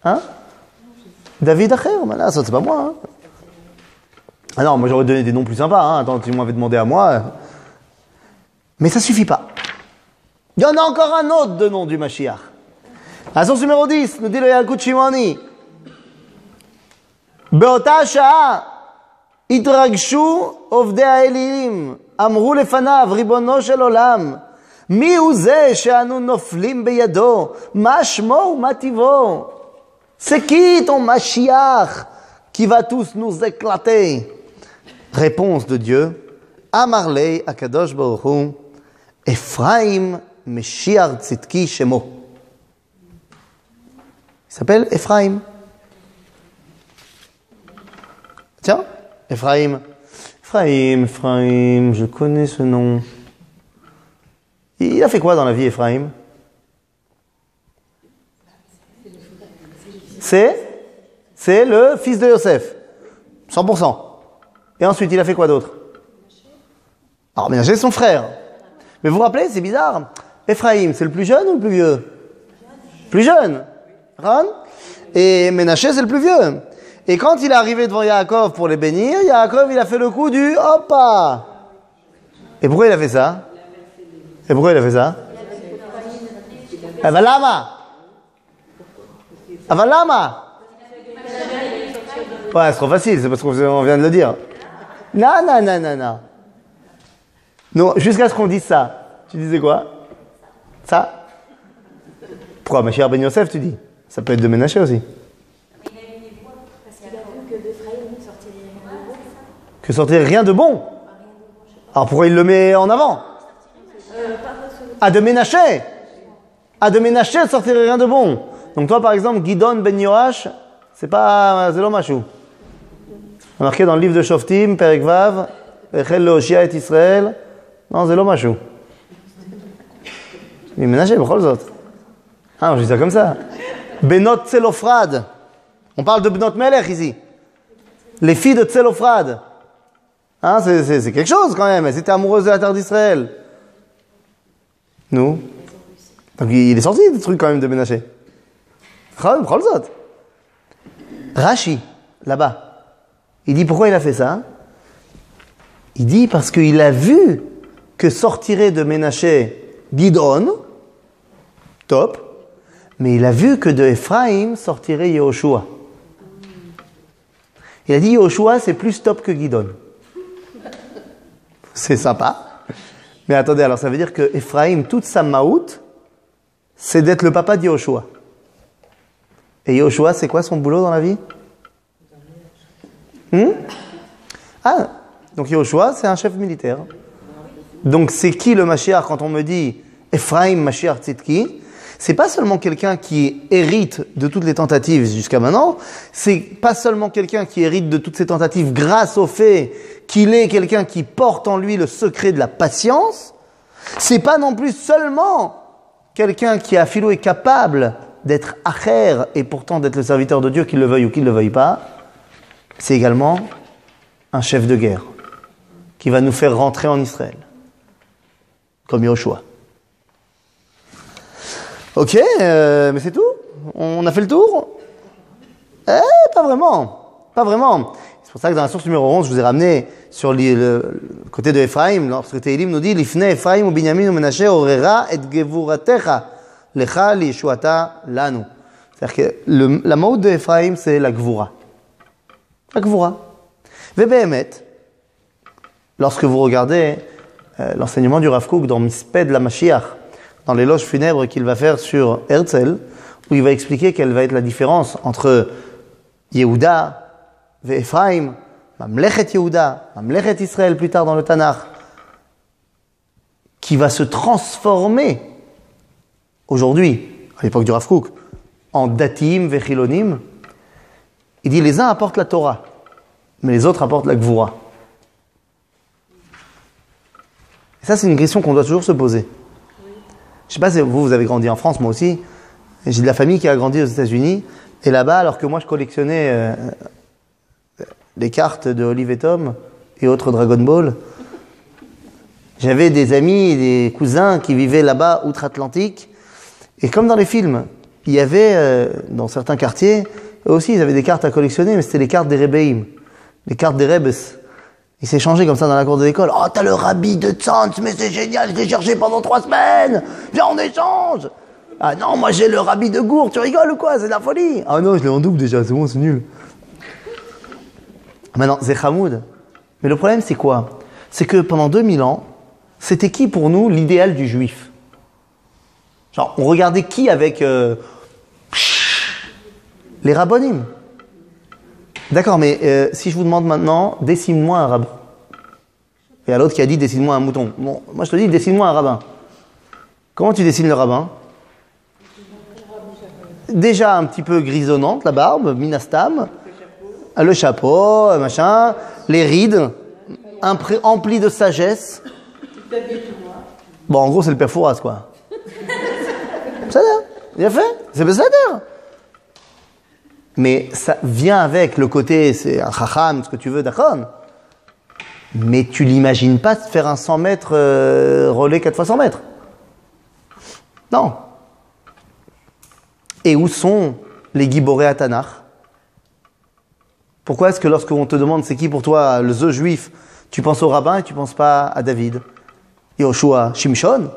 Hein? David Acher? Ben là, ça c'est pas moi. Hein? Ah non, moi j'aurais donné des noms plus sympas. Hein? Attends, tu m'avais demandé à moi. Mais ça suffit pas. Il y en a encore un autre de nom du Mashiach. À la source numéro 10, nous dit le Yalkut Shimoni. באותה שעה התרגשו עובדי האלילים, אמרו לפניו, ריבונו של עולם, מי הוא זה שאנו נופלים בידו? מה שמו ומה טיבו? C'est qui ton Mashiach qui va tous nous éclater? Réponse de Dieu, Amarlei Akadosh Baruch Hu, Ephraim Meshiach Tzidki Shemo. Il s'appelle Ephraim. Tiens, Ephraim, je connais ce nom. Il a fait quoi dans la vie, Ephraim? C'est le fils de Yosef, 100%. Et ensuite, il a fait quoi d'autre? Alors, Ménaché, c'est son frère. Mais vous vous rappelez, c'est bizarre. Ephraim, c'est le plus jeune ou le plus vieux? Plus jeune. Ran. Et Ménaché, c'est le plus vieux. Et quand il est arrivé devant Yaakov pour les bénir, Yaakov, il a fait le coup du hoppa. Et pourquoi il a fait ça? Avalama. Ouais, c'est trop facile, c'est parce qu'on vient de le dire. Non. Non, jusqu'à ce qu'on dise ça. Tu disais quoi? Ça? Pourquoi? Mashiach ben Yosef, tu dis? Ça peut être de Ménaché aussi. Que sortirait rien de bon. Alors pourquoi il le met en avant? De Ménaché. De Ménaché sortirait rien de bon. Donc toi par exemple, Gidon ben Yoash, c'est lo mashou. Marqué dans le livre de Shoftim, Perek Vav, Echel Leoshia et Israël. Non, c'est lo mashou. Mais Ménaché, b'chol zot. Ah, je dis ça comme ça. Benot Tselofrad. On parle de Benot Melech ici. Les filles de Tselofrad. Hein, c'est quelque chose quand même. Elles étaient amoureuses de la terre d'Israël. Nous. Donc il est sorti des trucs quand même de Ménaché. Rashi, là-bas, il dit pourquoi il a fait ça? Il dit parce qu'il a vu que sortirait de Ménaché Gidon, top, mais il a vu que de Ephraim sortirait Yehoshua. Il a dit Yehoshua c'est plus top que Gidon. C'est sympa. Mais attendez, alors ça veut dire que Ephraim, toute sa maout, c'est d'être le papa de Yehoshua. Et Yehoshua, c'est quoi son boulot dans la vie? Donc Yehoshua, c'est un chef militaire. Donc c'est qui le Mashiach quand on me dit Ephraim Mashiach Tzidki? C'est pas seulement quelqu'un qui hérite de toutes les tentatives jusqu'à maintenant, c'est pas seulement quelqu'un qui hérite de toutes ces tentatives grâce au fait qu'il est quelqu'un qui porte en lui le secret de la patience, c'est pas non plus seulement quelqu'un qui a philo est capable d'être acher et pourtant d'être le serviteur de Dieu, qu'il le veuille ou qu'il ne le veuille pas, c'est également un chef de guerre qui va nous faire rentrer en Israël, comme Yoshua. Ok, mais c'est tout? On a fait le tour? Pas vraiment. C'est C'est pour ça que dans la source numéro 11, je vous ai ramené sur le côté de Ephraim, lorsque Tehillim nous dit « Lifne Ephraim ou Binyamin ou Menashe orera et gevuratecha lecha li yeshuata lanu ». C'est-à-dire que la maout de Ephraim, c'est la gvura. La gvura. Vebehemet, lorsque vous regardez l'enseignement du Rav Kook dans Misped la Mashiach, dans l'éloge funèbre qu'il va faire sur Herzl, où il va expliquer quelle va être la différence entre Yehuda et Ephraim, Mamlechet Yehuda, Mamlechet Israël plus tard dans le Tanakh, qui va se transformer aujourd'hui, à l'époque du Rav Kook, en Datim ve Chilonim. Il dit les uns apportent la Torah, mais les autres apportent la Gvura. Et ça, c'est une question qu'on doit toujours se poser. Je ne sais pas si vous avez grandi en France, moi aussi. J'ai de la famille qui a grandi aux États-Unis. Et là-bas, alors que moi, je collectionnais les cartes de Olive et Tom et autres Dragon Ball, j'avais des amis, des cousins qui vivaient là-bas, outre-Atlantique. Et comme dans les films, il y avait, dans certains quartiers, eux aussi, ils avaient des cartes à collectionner, mais c'était les cartes des Rebbeim, les cartes des Rebbes. Ils s'échangeaient comme ça dans la cour de l'école. « Oh, t'as le rabbi de Tzantz, mais c'est génial, je l'ai cherché pendant 3 semaines. Viens, on échange. » « Ah non, moi j'ai le rabbi de Gour, tu rigoles ou quoi? C'est de la folie. »« Ah non, je l'ai en double déjà, c'est bon, c'est nul. » Maintenant, c'est Hamoud. Mais le problème, c'est quoi? C'est que pendant 2000 ans, c'était qui pour nous l'idéal du juif? Genre, on regardait qui avec les rabbonim? D'accord, mais si je vous demande maintenant, dessine-moi un rabbin. Et il y a l'autre qui a dit, dessine-moi un mouton. Bon, moi je te dis, dessine-moi un rabbin. Comment tu dessines le rabbin? Déjà un petit peu grisonnante, la barbe, minastam, le chapeau, machin, les rides, emplis de sagesse. Bon, en gros, c'est le père Fouras, quoi. Ça il a fait, c'est Besséder. Mais ça vient avec le côté, c'est un chacham, ce que tu veux, d'accord. Mais tu l'imagines pas de faire un 100 mètres relais 4 fois 100 mètres. Non. Et où sont les Giboré à Tanakh? Pourquoi est-ce que lorsqu'on te demande c'est qui pour toi le The juif, tu penses au rabbin et tu penses pas à David, Yoshua, Shimshon?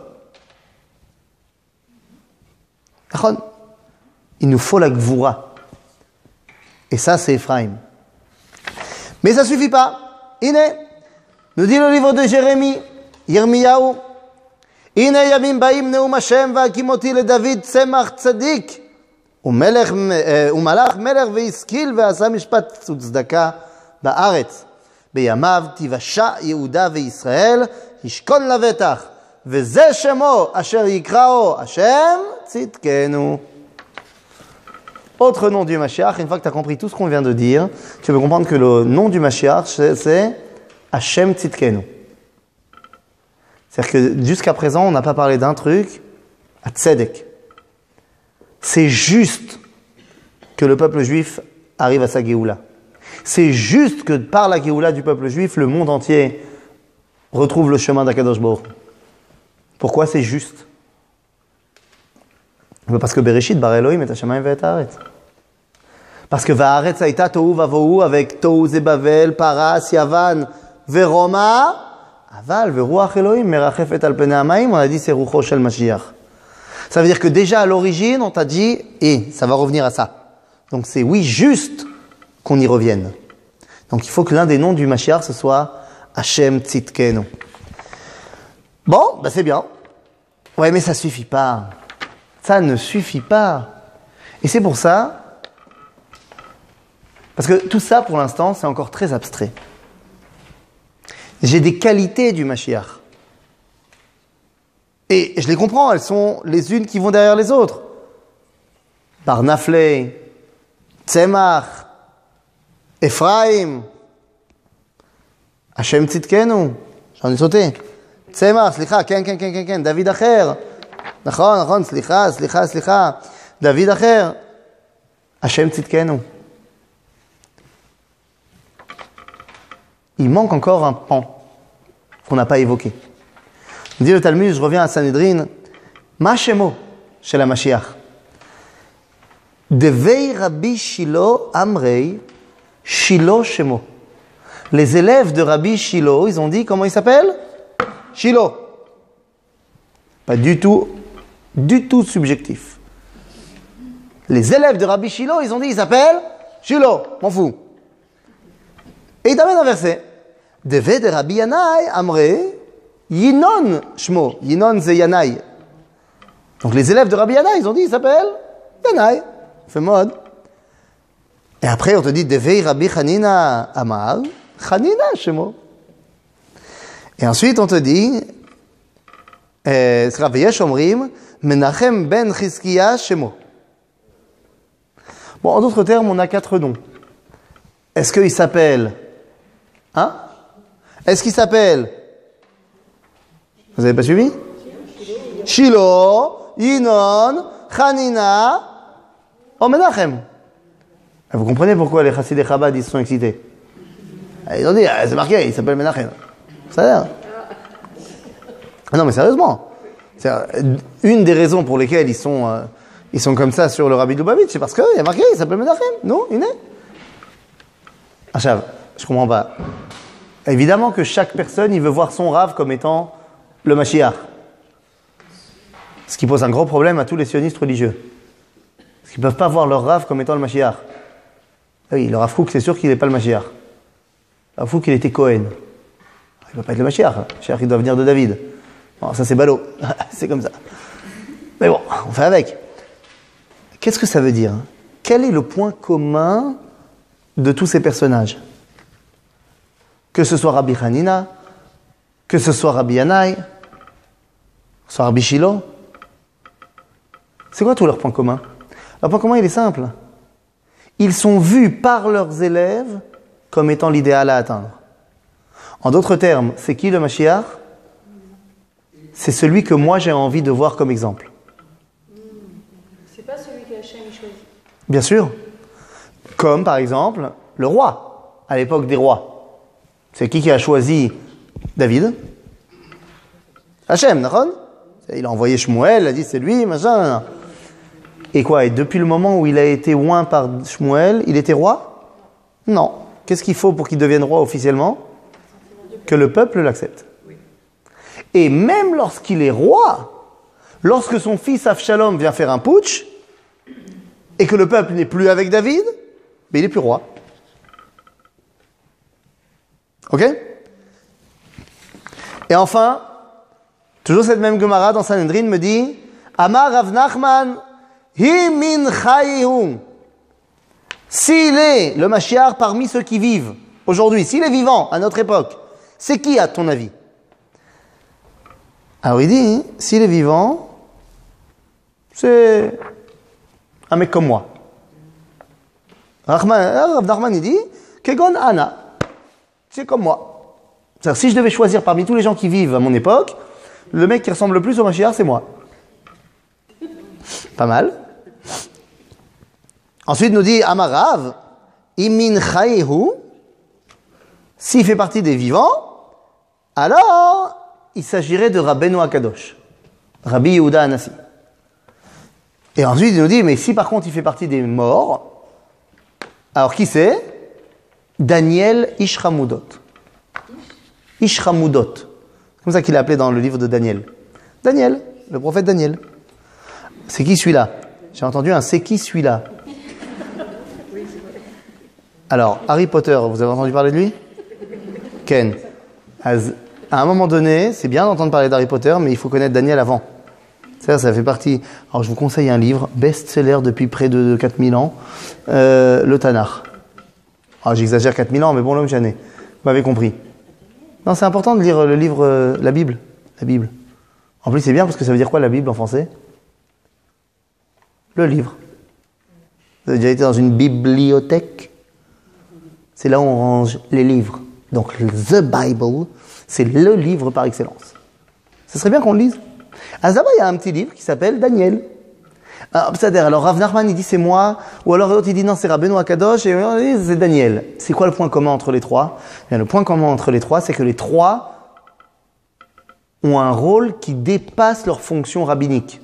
Il nous faut la Gvura. Et ça, c'est Ephraim. Mais ça suffit pas. Ine, nous dit le livre de Jérémie, Yirmiyahu, Ine yamim baim neum Hashem va'akimoti le David tzemach tzadik. ומלך מלך והשכיל ועשה משפט וצדקה בארץ. בימיו תיוושע יהודה וישראל, ישכון לבטח, וזה שמו אשר יקראו השם צדקנו. Autre nom du Mashiach, une fois que tu as compris tout ce qu'on vient de dire, tu veux comprendre que le nom du Mashiach, c'est Hashem Tzidkenu. C'est-à-dire que jusqu'à présent, on n'a pas parlé d'un truc, à Tzedek. C'est juste que le peuple juif arrive à sa Géoula. C'est juste que par la Géoula du peuple juif, le monde entier retrouve le chemin d'Akadosh Baruch. Pourquoi c'est juste? Parce que Bereshit bar Elohim et Hashamayim ve'et haaretz. Parce que Va'aretz haïta tohu vavohu avec tohu zebavel, paras, yavan, veroma, aval, veruach Elohim merachefet al penei hamayim, on a dit c'est rucho shel Mashiach. Ça veut dire que déjà à l'origine, on t'a dit, et ça va revenir à ça. Donc c'est oui, juste qu'on y revienne. Donc il faut que l'un des noms du Mashiach, ce soit Hashem Tzidkenu. Bon, bah c'est bien. Ouais, mais ça suffit pas. Ça ne suffit pas. Et c'est pour ça, parce que tout ça, pour l'instant, c'est encore très abstrait. J'ai des qualités du Mashiach. Et je les comprends, elles sont les unes qui vont derrière les autres. Bar Naflé, Tzemach, Ephraim, Hashem Tzidkenu, j'en ai sauté. Tzemach, slicha, ken, David Acher. נכון, סליחה. David Acher. Hashem Tzidkenu. Il manque encore un pan qu'on n'a pas évoqué. Dit le Talmud, je reviens à Sanhedrin, Ma Shemo chez la Mashiach. Devei Rabbi Shilo Amrei Shilo Shemo. Les élèves de Rabbi Shilo, ils ont dit, comment il s'appelle? Shilo. Pas du tout subjectif. Les élèves de Rabbi Shilo, ils ont dit, il s'appelle Shilo, m'en fous. Et il t'amène un verset. Deve de Rabbi Yanai, Amre, Yinon Shmo. Yinon, c'est Yanai. Donc les élèves de Rabbi Yanai, ils ont dit, il s'appelle Yanai. Fait mode. Et après, on te dit, Deve Rabbi Hanina Amar, Hanina Shmo. Et ensuite, on te dit, Veyesh Omrim, Menachem ben Chizkiya Shemo. Bon, en d'autres termes, on a 4 noms. Est-ce qu'il s'appelle Est-ce qu'il s'appelle Vous n'avez pas suivi Shilo, Yinon, Hanina, ou Menachem. Vous comprenez pourquoi les chassidés Chabad ils se sont excités. Ils ont dit, c'est marqué, il s'appelle Menachem. Ça a l'air. Non, mais sérieusement. C'est une des raisons pour lesquelles ils sont comme ça sur le Rabbi de Lubavitch, c'est parce qu'il y a marqué, il s'appelle Menachem. Non, il est. Achav, je comprends pas. Évidemment que chaque personne, il veut voir son Rav comme étant le Mashiach. Ce qui pose un gros problème à tous les sionistes religieux. Parce qu'ils ne peuvent pas voir leur Rav comme étant le Mashiach. Oui, le Rav Kook, c'est sûr qu'il n'est pas le Mashiach. Le Rav Kook, il était Cohen. Il ne peut pas être le Mashiach. Le Mashiach, il doit venir de David. Bon, ça, c'est ballot. C'est comme ça. Mais bon, on fait avec. Qu'est-ce que ça veut dire? Quel est le point commun de tous ces personnages? Que ce soit Rabbi Hanina, que ce soit Rabbi Yanai, que ce soit Rabbi Shilo. C'est quoi tous leurs points communs? Leur point commun, il est simple. Ils sont vus par leurs élèves comme étant l'idéal à atteindre. En d'autres termes, c'est qui le Mashiach? C'est celui que moi j'ai envie de voir comme exemple. C'est pas celui que Hachem choisit. Bien sûr. Comme par exemple le roi, à l'époque des rois. C'est qui a choisi David? Hachem, d'accord? Il a envoyé Shmuel, il a dit c'est lui, machin. Et quoi? Et depuis le moment où il a été oint par Shmuel, il était roi? Non. Qu'est-ce qu'il faut pour qu'il devienne roi officiellement? Que le peuple l'accepte. Et même lorsqu'il est roi, lorsque son fils Avshalom vient faire un putsch, et que le peuple n'est plus avec David, mais il n'est plus roi. Ok? Et enfin, toujours cette même Gemara dans Sanhedrin me dit, Amar Rav Nachman, hi min chayihu. S'il est le Mashiach parmi ceux qui vivent aujourd'hui, s'il est vivant à notre époque, c'est qui à ton avis? Alors il dit, s'il est vivant, c'est un mec comme moi. Rav Nachman il dit, Kegon Ana, c'est comme moi. C'est-à-dire, si je devais choisir parmi tous les gens qui vivent à mon époque, le mec qui ressemble le plus au Mashiach, c'est moi. Pas mal. Ensuite, nous dit Amarav, Imin Chayehu, s'il fait partie des vivants, alors il s'agirait de Rabbeinu Akadosh, Rabbi Yehuda Anassi. Et ensuite, il nous dit, mais si par contre il fait partie des morts, alors qui c'est? Daniel Ishramudot. Ishramudot. C'est comme ça qu'il est appelé dans le livre de Daniel. Daniel, le prophète Daniel. C'est qui celui-là? J'ai entendu un c'est qui celui-là? Alors, Harry Potter, vous avez entendu parler de lui? Ken. À un moment donné, c'est bien d'entendre parler d'Harry Potter, mais il faut connaître Daniel avant. C'est-à-dire, ça fait partie... Alors, je vous conseille un livre, best-seller depuis près de 4000 ans, le Tanakh. Alors, j'exagère 4000 ans, mais bon, l'homme j'en ai. Vous m'avez compris. Non, c'est important de lire le livre, la Bible. La Bible. En plus, c'est bien parce que ça veut dire quoi, la Bible, en français? Le livre. Vous avez déjà été dans une bibliothèque? C'est là où on range les livres. Donc, The Bible, c'est le livre par excellence. Ce serait bien qu'on le lise. À Zaba, il y a un petit livre qui s'appelle Daniel. Alors, Rav Nachman, il dit c'est moi, ou alors l'autre, il dit non, c'est Rabbeinu Akadosh, et c'est Daniel. C'est quoi le point commun entre les trois? Bien, le point commun entre les trois, c'est que les trois ont un rôle qui dépasse leur fonction rabbinique.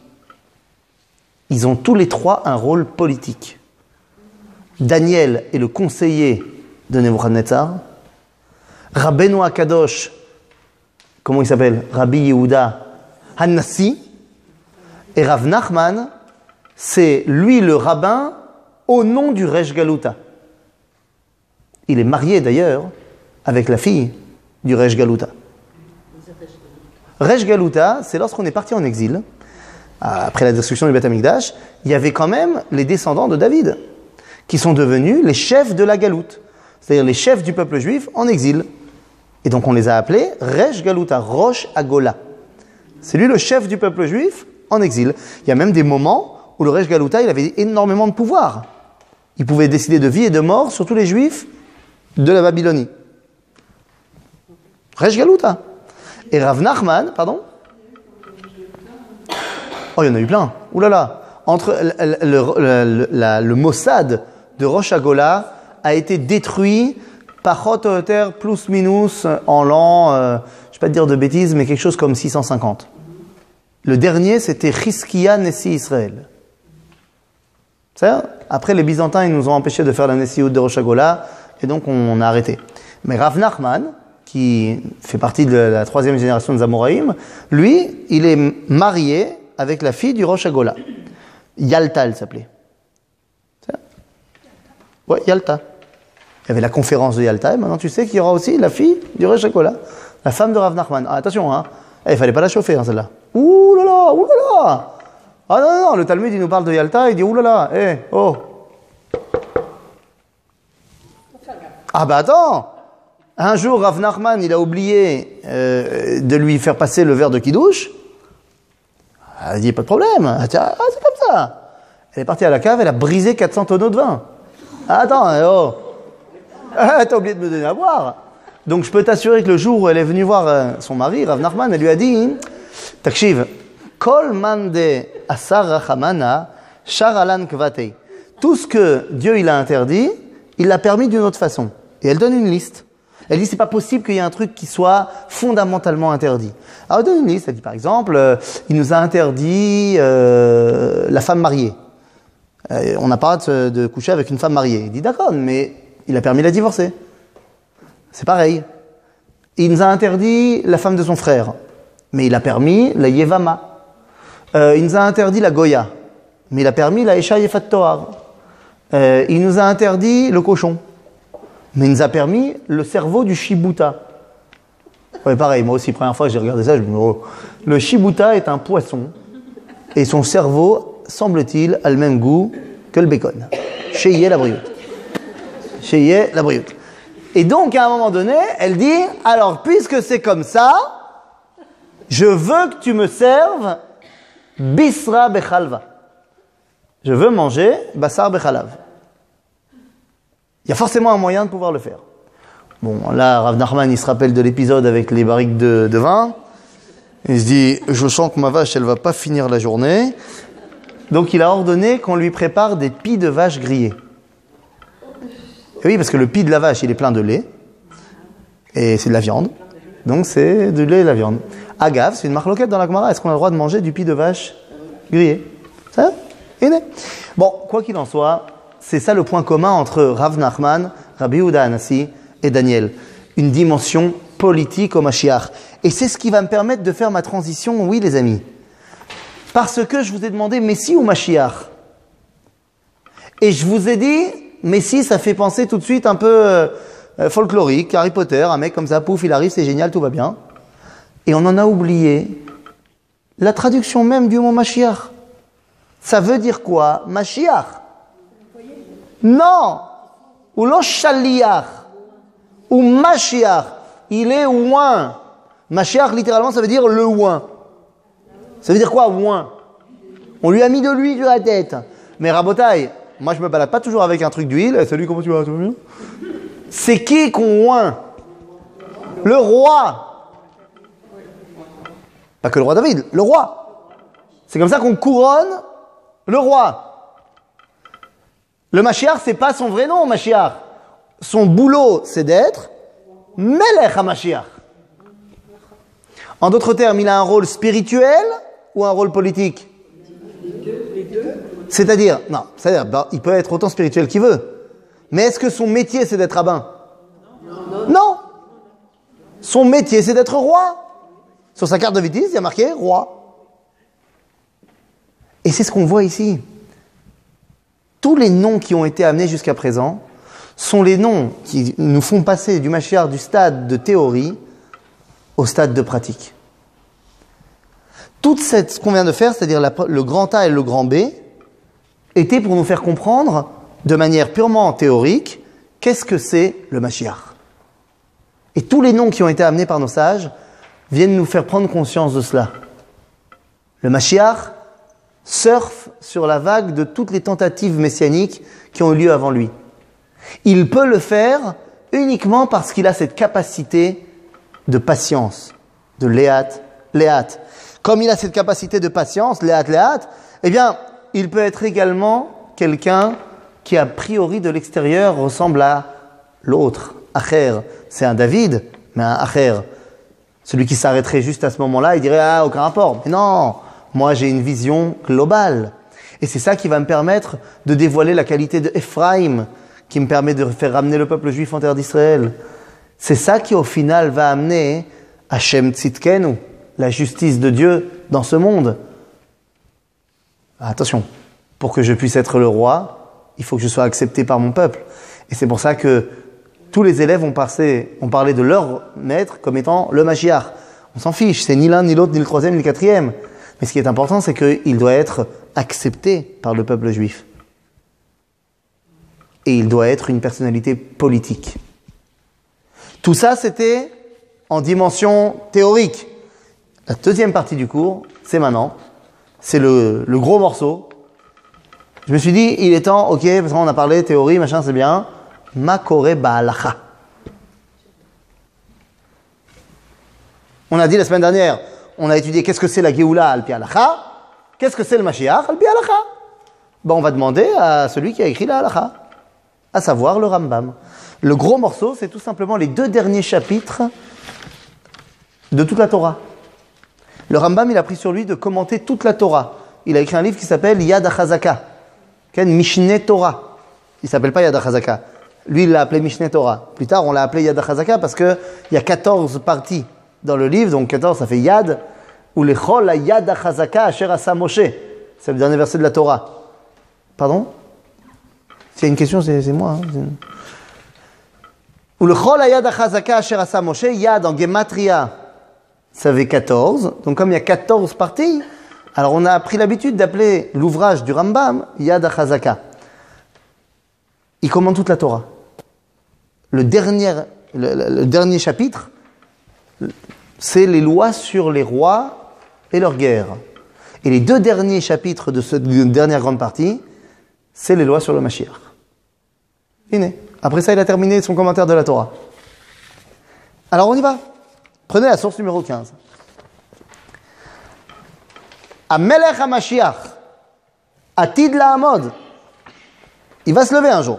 Ils ont tous les trois un rôle politique. Daniel est le conseiller de Nebuchadnezzar. Rabbeinu Akadosh, comment il s'appelle? Rabbi Yehuda Hanassi. Et Rav Nachman, c'est lui le rabbin au nom du Resh Galuta. Il est marié d'ailleurs avec la fille du Resh Galuta. Resh Galuta, c'est lorsqu'on est parti en exil, après la destruction du Beth Amikdash, il y avait quand même les descendants de David, qui sont devenus les chefs de la Galoute, c'est-à-dire les chefs du peuple juif en exil. Et donc on les a appelés Resh Galuta, Rosh Agola. C'est lui le chef du peuple juif en exil. Il y a même des moments où le Resh Galuta, il avait énormément de pouvoir. Il pouvait décider de vie et de mort sur tous les juifs de la Babylonie. Resh Galuta. Et Rav Nachman, pardon? Oh, il y en a eu plein. Ouh là là. Entre le Mossad de Rosh Agola a été détruit par Hototer plus minus en l'an, je ne vais pas te dire de bêtises, mais quelque chose comme 650. Le dernier, c'était Chizkiya Nessi Israël. Après, les Byzantins, ils nous ont empêchés de faire la Nessiout de Rosh Agola, et donc on a arrêté. Mais Rav Nachman, qui fait partie de la troisième génération des Amoraïm, lui, il est marié avec la fille du Rosh Agola. Yalta, elle s'appelait. Ouais, Yalta. Il y avait la conférence de Yalta, et maintenant tu sais qu'il y aura aussi la fille du Rosh Agola, la femme de Rav Nachman. Ah, attention, hein. Il fallait pas la chauffer, hein, celle-là. Ouh là là, ouh là là. Ah non, non, non, le Talmud, il nous parle de Yalta, il dit ouh là là, oh. Ah bah attends. Un jour, Rav Nachman, il a oublié de lui faire passer le verre de Kiddush. Elle dit, pas de problème. Ah, c'est comme ça. Elle est partie à la cave, elle a brisé 400 tonneaux de vin. Ah, attends, oh. T'as oublié de me donner à boire. Donc, je peux t'assurer que le jour où elle est venue voir son mari, Rav Nachman, elle lui a dit, Takshiv, Kol mande asar rachamana, sharalan kvatei. Tout ce que Dieu il a interdit, il l'a permis d'une autre façon. Et elle donne une liste. Elle dit, c'est pas possible qu'il y ait un truc qui soit fondamentalement interdit. Alors, elle donne une liste. Elle dit, par exemple, il nous a interdit la femme mariée. On n'a pas de coucher avec une femme mariée. Il dit, d'accord, mais il a permis de la divorcer. C'est pareil. Il nous a interdit la femme de son frère. Mais il a permis la Yevama. Il nous a interdit la Goya. Mais il a permis la Esha Yefat Tohar. Il nous a interdit le cochon. Mais il nous a permis le cerveau du Shibuta. Ouais, pareil, moi aussi, première fois que j'ai regardé ça, je me dis, oh. Le Shibuta est un poisson, et son cerveau, semble-t-il, a le même goût que le bacon. Cheyé la brioute. Cheyé la brioute. Et donc, à un moment donné, elle dit, alors, puisque c'est comme ça, je veux que tu me serves Bisra Bechalva. Je veux manger Bassar Bechalav. Il y a forcément un moyen de pouvoir le faire. Bon, là, Rav Nachman, il se rappelle de l'épisode avec les barriques de vin. Il se dit, je sens que ma vache, elle va pas finir la journée. Donc, il a ordonné qu'on lui prépare des pies de vache grillées. Et oui, parce que le pie de la vache, il est plein de lait. Et c'est de la viande. Donc, c'est du lait et de la viande. Agave, c'est une marloquette dans la Gemara. Est-ce qu'on a le droit de manger du pie de vache grillé? Ça? Bon, quoi qu'il en soit, c'est ça le point commun entre Rav Nachman, Rabbi Yehuda Hanassi et Daniel. Une dimension politique au Mashiach. Et c'est ce qui va me permettre de faire ma transition, oui les amis. Parce que je vous ai demandé Messie ou Mashiach. Et je vous ai dit, Messie, ça fait penser tout de suite un peu folklorique, Harry Potter, un mec comme ça, pouf, il arrive, c'est génial, tout va bien. Et on en a oublié la traduction même du mot Mashiach. Ça veut dire quoi? Mashiach. Non, ou lo shaliach, ou Mashiach, il est ouin. Mashiach, littéralement, ça veut dire le ouin. Ça veut dire quoi, ouin? On lui a mis de l'huile sur la tête. Mais Rabotai, moi je me balade pas toujours avec un truc d'huile. Eh, salut, comment tu vas? Tout va bien? C'est qui qu'on ouin? Le roi. Pas que le roi David, le roi. C'est comme ça qu'on couronne le roi. Le Mashiach, c'est pas son vrai nom, Mashiach. Son boulot, c'est d'être Melech HaMashiach. En d'autres termes, il a un rôle spirituel ou un rôle politique? Les deux. C'est-à-dire, non, c'est-à-dire, bah, il peut être autant spirituel qu'il veut. Mais est-ce que son métier, c'est d'être rabbin? Non. Son métier, c'est d'être roi. Sur sa carte de visite, il y a marqué roi. Et c'est ce qu'on voit ici. Tous les noms qui ont été amenés jusqu'à présent sont les noms qui nous font passer du Mashiach du stade de théorie au stade de pratique. Ce qu'on vient de faire, c'est-à-dire le grand A et le grand B, était pour nous faire comprendre de manière purement théorique qu'est-ce que c'est le Mashiach. Et tous les noms qui ont été amenés par nos sages viennent nous faire prendre conscience de cela. Le Mashiach surfe sur la vague de toutes les tentatives messianiques qui ont eu lieu avant lui. Il peut le faire uniquement parce qu'il a cette capacité de patience, de léat. Comme il a cette capacité de patience, léat, eh bien, il peut être également quelqu'un qui, a priori, de l'extérieur, ressemble à l'autre. Acher, c'est un David, mais un Acher. Celui qui s'arrêterait juste à ce moment-là, il dirait « Ah, aucun rapport ». Mais non, moi j'ai une vision globale. Et c'est ça qui va me permettre de dévoiler la qualité de Ephraim, qui me permet de faire ramener le peuple juif en terre d'Israël. C'est ça qui, au final, va amener Hashem Tzidkenu, la justice de Dieu dans ce monde. Attention, pour que je puisse être le roi, il faut que je sois accepté par mon peuple. Et c'est pour ça que tous les élèves ont parlé de leur maître comme étant le Mashiach. On s'en fiche, c'est ni l'un, ni l'autre, ni le troisième, ni le quatrième. Mais ce qui est important, c'est qu'il doit être accepté par le peuple juif. Et il doit être une personnalité politique. Tout ça, c'était en dimension théorique. La deuxième partie du cours, c'est maintenant. C'est le gros morceau. Je me suis dit, il est temps, ok, parce qu'on a parlé théorie, machin, c'est bien. Ma kore ba'alacha. On a dit la semaine dernière, on a étudié qu'est-ce que c'est la Géoula al-pi halacha, qu'est-ce que c'est le Mashiach al-pi halacha. Ben, on va demander à celui qui a écrit la halacha, à savoir le Rambam. Le gros morceau, c'est tout simplement les 2 derniers chapitres de toute la Torah. Le Rambam, il a pris sur lui de commenter toute la Torah. Il a écrit un livre qui s'appelle Yad HaChazaka, Mishneh Torah. Il ne s'appelle pas Yad HaChazaka. Lui, il l'a appelé Mishneh Torah. Plus tard, on l'a appelé Yad HaChazaka parce qu'il y a 14 parties dans le livre, donc 14, ça fait Yad, ou Lechol la Yad HaChazaka Asher Asa Moshe. C'est le dernier verset de la Torah. Pardon? S'il y a une question, c'est moi. Ou Lechol la Yad HaChazaka Asher Asa Moshe, Yad en Gematria, ça fait 14. Donc comme il y a 14 parties, alors on a pris l'habitude d'appeler l'ouvrage du Rambam Yad HaChazaka. Il commente toute la Torah. Le dernier chapitre, c'est les lois sur les rois et leurs guerres. Et les 2 derniers chapitres de cette dernière grande partie, c'est les lois sur le Mashiach. Fini. Après ça, il a terminé son commentaire de la Torah. Alors on y va. Prenez la source numéro 15. Amelech HaMashiach, Atid La'amod. Il va se lever un jour.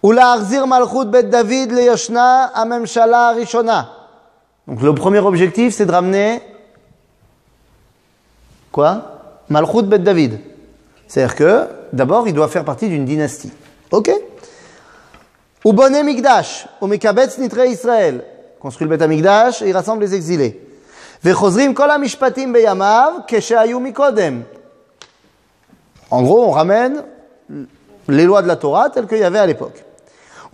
Ula'achzir malchut bet David leyoshna hamemshala rishona. Donc le premier objectif, c'est de ramener quoi? Malchut bet David. C'est-à-dire que d'abord, il doit faire partie d'une dynastie. Ok? Ubone Mikdash, umekabetz nitre Israël. Construit le Bet Hamikdash et il rassemble les exilés. Vechozrim kol hamishpatim beyamav keshehayu mikodem. En gros, on ramène les lois de la Torah telles qu'il y avait à l'époque.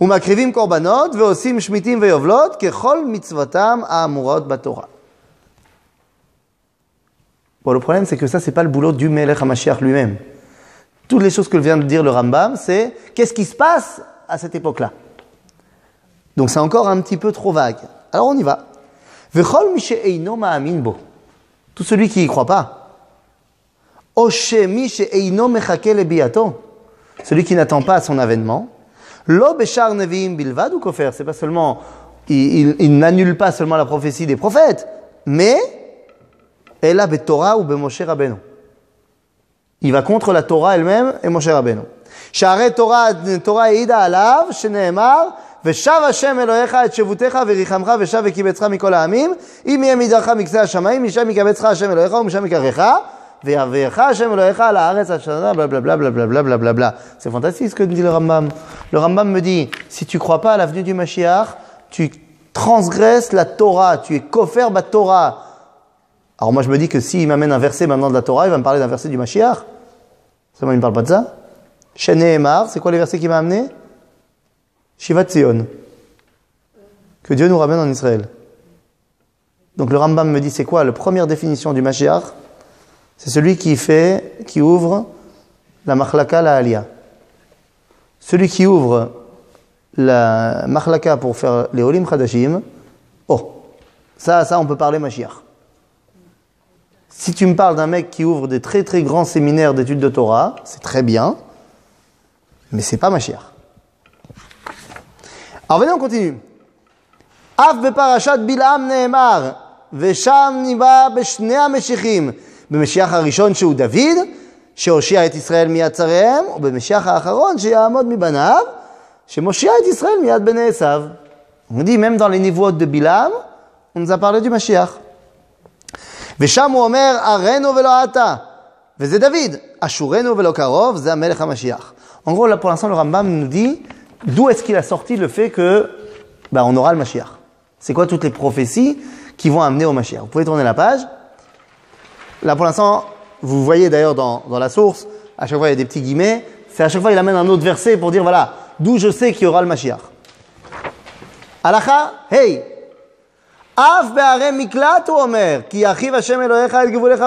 Umakrivim korbanot veosim shmitim veyovlot kechol mitzvatam ha'amurot batorah. Bon, le problème, c'est que ça, c'est pas le boulot du Melech HaMashiach lui-même. Toutes les choses que vient de dire le Rambam, c'est qu'est-ce qui se passe à cette époque-là. Donc c'est encore un petit peu trop vague. Alors on y va. Vechol mishe eino ma'amin bo. Tout celui qui y croit pas. Oshe mishe eino mechake lebiato. Celui qui n'attend pas son avènement. Lo beshar neviim bilvad ou kofer. C'est pas seulement, il n'annule pas seulement la prophétie des prophètes, mais ela betorah ou bemoshe Rabbeinu. Il va contre la Torah elle-même et Moshe Rabbeinu. Sha'arei Torah eida alav sheneemar ושב השם אלוהיך את שבותך וריחמך ושב וקיבצך מכל העמים אם יהיה מדרך מקצה השמיים משם יקבצך השם אלוהיך ומשם יקחך ויביאך השם אלוהיך על הארץ אשר blablabla blablabla blablabla. C'est fantastique ce que dit le Rambam. Le Rambam me dit, si tu crois pas à la venue du Mashiach, tu transgresses la Torah, tu es kofer ba Torah. Alors moi je me dis que s'il m'amène un verset maintenant de la Torah, il va me parler d'un verset du Mashiach. Ça, moi, il ne me parle pas de ça. Shene Emar, c'est quoi les versets qu'il m'a amené? Shivat Zion. Que Dieu nous ramène en Israël. Donc le Rambam me dit, c'est quoi la première définition du Mashiach? C'est celui qui ouvre la Machlaka, la Aliyah. Celui qui ouvre la Machlaka pour faire les Olim Chadashim, oh, ça on peut parler Mashiach. Si tu me parles d'un mec qui ouvre des très très grands séminaires d'études de Torah, c'est très bien, mais c'est pas Mashiach. Alors venez, on continue. Af beparashat Bilam ne'emar, ושם ניבא בשני המשיחים, במשיח הראשון שהוא דוד, שהושיע את ישראל מיד צריהם, ובמשיח האחרון שיעמוד מבניו, שמושיע את ישראל מיד בני עשיו. On dit, même dans les niveaux de Bilam, on nous a parlé du Mashiach. ושם הוא אומר, ארנו ולא אתה, וזה דוד, אשורנו ולא קרוב, זה המלך המשיח. En gros, là, pour l'instant, le Rambam nous dit, d'où est-ce qu'il a sorti le fait que, on aura le Mashiach. C'est quoi toutes les prophéties qui vont amener au Mashiach? Vous pouvez tourner la page. Là, pour l'instant, vous voyez d'ailleurs dans la source, à chaque fois, il y a des petits guillemets. C'est à chaque fois, il amène un autre verset pour dire, voilà, d'où je sais qu'il y aura le Mashiach. Halacha, hey! אף בערי מקלט הוא אומר, כי ירחיב השם אלוהיך את גבוליך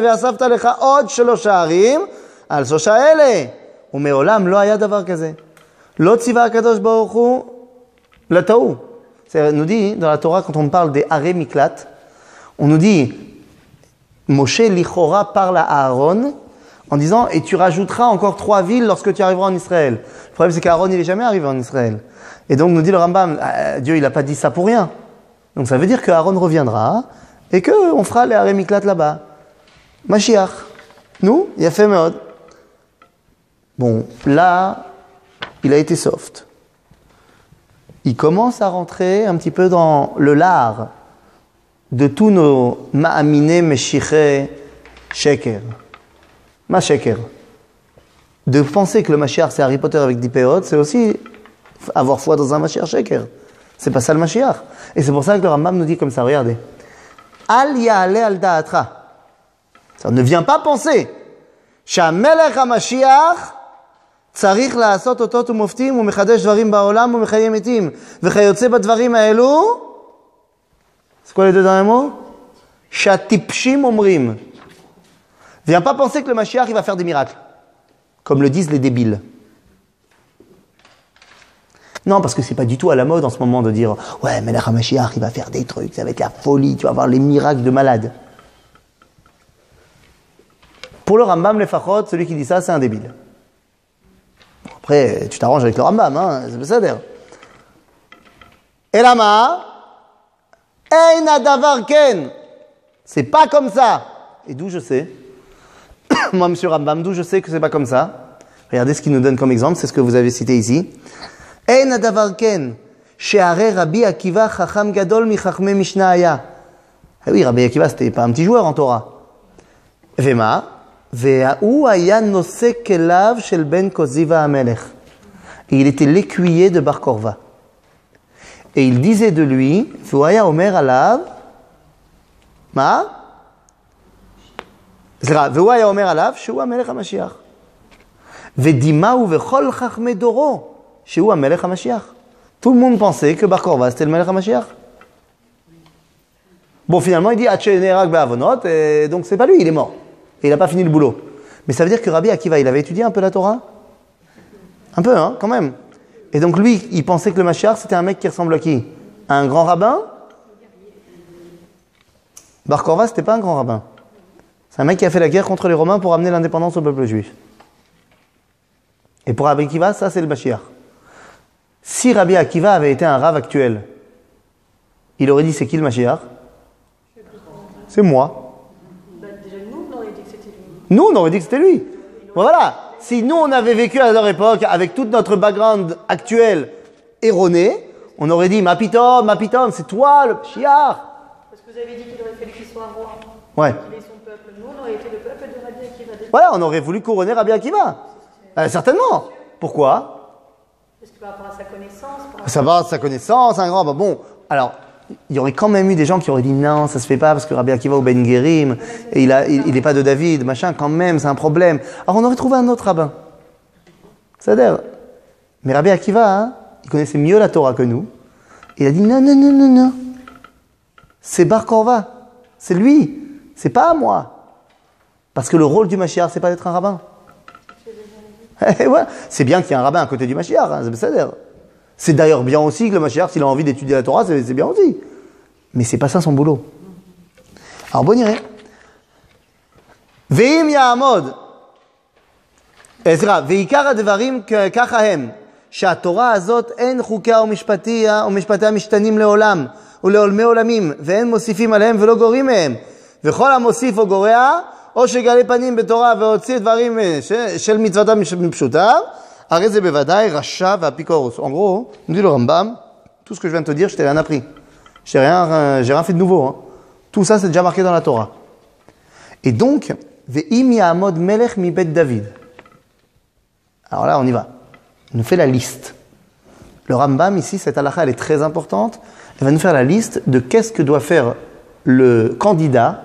ואספת לך עוד 3 ערים על 3 האלה. ומעולם לא היה דבר כזה. לא ציווה הקדוש ברוך הוא לתוהו. C'est nous dit dans la Torah, quand on parle des Aré Miklat, on nous dit, Moshe Lichora parle à Aaron en disant, et tu rajouteras encore 3 villes lorsque tu arriveras en Israël. Le problème, c'est qu'Aaron, il n'est jamais arrivé en Israël. Et donc, nous dit le Rambam, Dieu, il n'a pas dit ça pour rien. Donc, ça veut dire qu'Aaron reviendra et qu'on fera les Aré Miklat là-bas. Mashiach. Nous, il a fait Meod. Bon, là, il a été soft. Il commence à rentrer un petit peu dans le lard de tous nos ma'amine, meshiche, sheker. Ma sheker. De penser que le Mashiach c'est Harry Potter avec 10 péotes, c'est aussi avoir foi dans un Mashiach sheker. C'est pas ça le Mashiach. Et c'est pour ça que le Rambam nous dit comme ça, regardez. Al ya'ale al da'atra. Ça ne vient pas penser. Shamelech HaMashiach צריך לעשות אותות ומופתים ומחדש דברים בעולם ומחיה מתים וכיוצא בדברים האלו. C'est quoi les deux derniers mots? שהטיפשים אומרים. Viens pas penser que le Mashiach il va faire des miracles comme le disent les débiles. Non, parce que c'est pas du tout à la mode en ce moment de dire ouais, mais le Mashiach il va faire des trucs, ça va être la folie, tu vas voir les miracles de malade. Pour le Rambam Lefachot, celui qui dit ça, c'est un débile. Après, tu t'arranges avec le Rambam, hein, c'est ça d'ailleurs. Elama, Eina davar ken. C'est pas comme ça. Et d'où je sais? Moi, monsieur Rambam, d'où je sais que c'est pas comme ça? Regardez ce qu'il nous donne comme exemple, c'est ce que vous avez cité ici. Eina davar ken. She'are Rabbi Akiva chacham gadol mi chachmei Mishnah haya. Ah oui, Rabbi Akiva, c'était pas un petit joueur en Torah. Vema. והוא היה נושא כליו של בן קוזיבה המלך. Et il était l'écuyer de Bar Korva. Et il disait de lui, והוא היה אומר עליו, מה? סליחה, והוא היה אומר עליו שהוא המלך המשיח. ודימהו וכל חכמי דורו שהוא המלך המשיח. Tout le monde pensait que Bar Korva c'était le מלך המשיח. Bon, finalement, il dit, עד שנהרג בעוונות, et donc c'est pas lui, il est mort. Et il n'a pas fini le boulot. Mais ça veut dire que Rabbi Akiva, il avait étudié un peu la Torah? Un peu, hein, quand même. Et donc lui, il pensait que le Mashiach, c'était un mec qui ressemble à qui? À un grand rabbin? Bar Korva, c'était pas un grand rabbin. C'est un mec qui a fait la guerre contre les Romains pour amener l'indépendance au peuple juif. Et pour Rabbi Akiva, ça c'est le Mashiach. Si Rabbi Akiva avait été un rave actuel, il aurait dit c'est qui le Mashiach? C'est moi. Nous, on aurait dit que c'était lui. Bon, voilà. Si nous, on avait vécu à leur époque, avec toute notre background actuel erroné, on aurait dit, ma pitom, c'est toi, le Mashiach. Parce que vous avez dit qu'il aurait fallu qu'il soit roi. Ouais. Qu'il ait son peuple. Nous, on aurait été le peuple de Rabbi Akiva. Voilà, on aurait voulu couronner Rabbi Akiva. Certainement. Pourquoi? Parce que par rapport à sa connaissance. Ça va, sa connaissance, un grand. Bon, Alors, il y aurait quand même eu des gens qui auraient dit non, ça se fait pas parce que Rabbi Akiva ou Ben Gerim, et il est pas de David, machin, quand même, c'est un problème. Alors on aurait trouvé un autre rabbin. C'est-à-dire, mais Rabbi Akiva, hein, il connaissait mieux la Torah que nous. Il a dit non, non, non, non, non. C'est Bar Korva. C'est lui. C'est pas à moi. Parce que le rôle du Mashiach, c'est pas d'être un rabbin. Ouais, c'est bien qu'il y ait un rabbin à côté du Mashiach, hein, c'est d'ailleurs bien aussi que le Mashiach, s'il a envie d'étudier la Torah, c'est bien aussi. Mais c'est pas ça son boulot. Alors bon irait. Ve'im ya'amod. Ve'ikar advarim kachahem. שהתורה הזאת אין חוקיה ומשפטיה משתנים לעולם ולעולמי עולמים ואין מוסיפים עליהם ולא גורעים מהם וכל המוסיף או גורע או שגלה פנים בתורה והוציא דברים של מצוותם מפשוטה הרי זה בוודאי רשע ואפיקורוס. En gros, nous dit le Rambam, tout ce que je viens de te dire, je t'ai rien appris. J'ai rien fait de nouveau. Hein. Tout ça, c'est déjà marqué dans la Torah. Et donc, ve'im ya'amod melech mi bet David. Alors là, on y va. Il nous fait la liste. Le Rambam, ici, cette halakha, elle est très importante. Elle va nous faire la liste de qu'est-ce que doit faire le candidat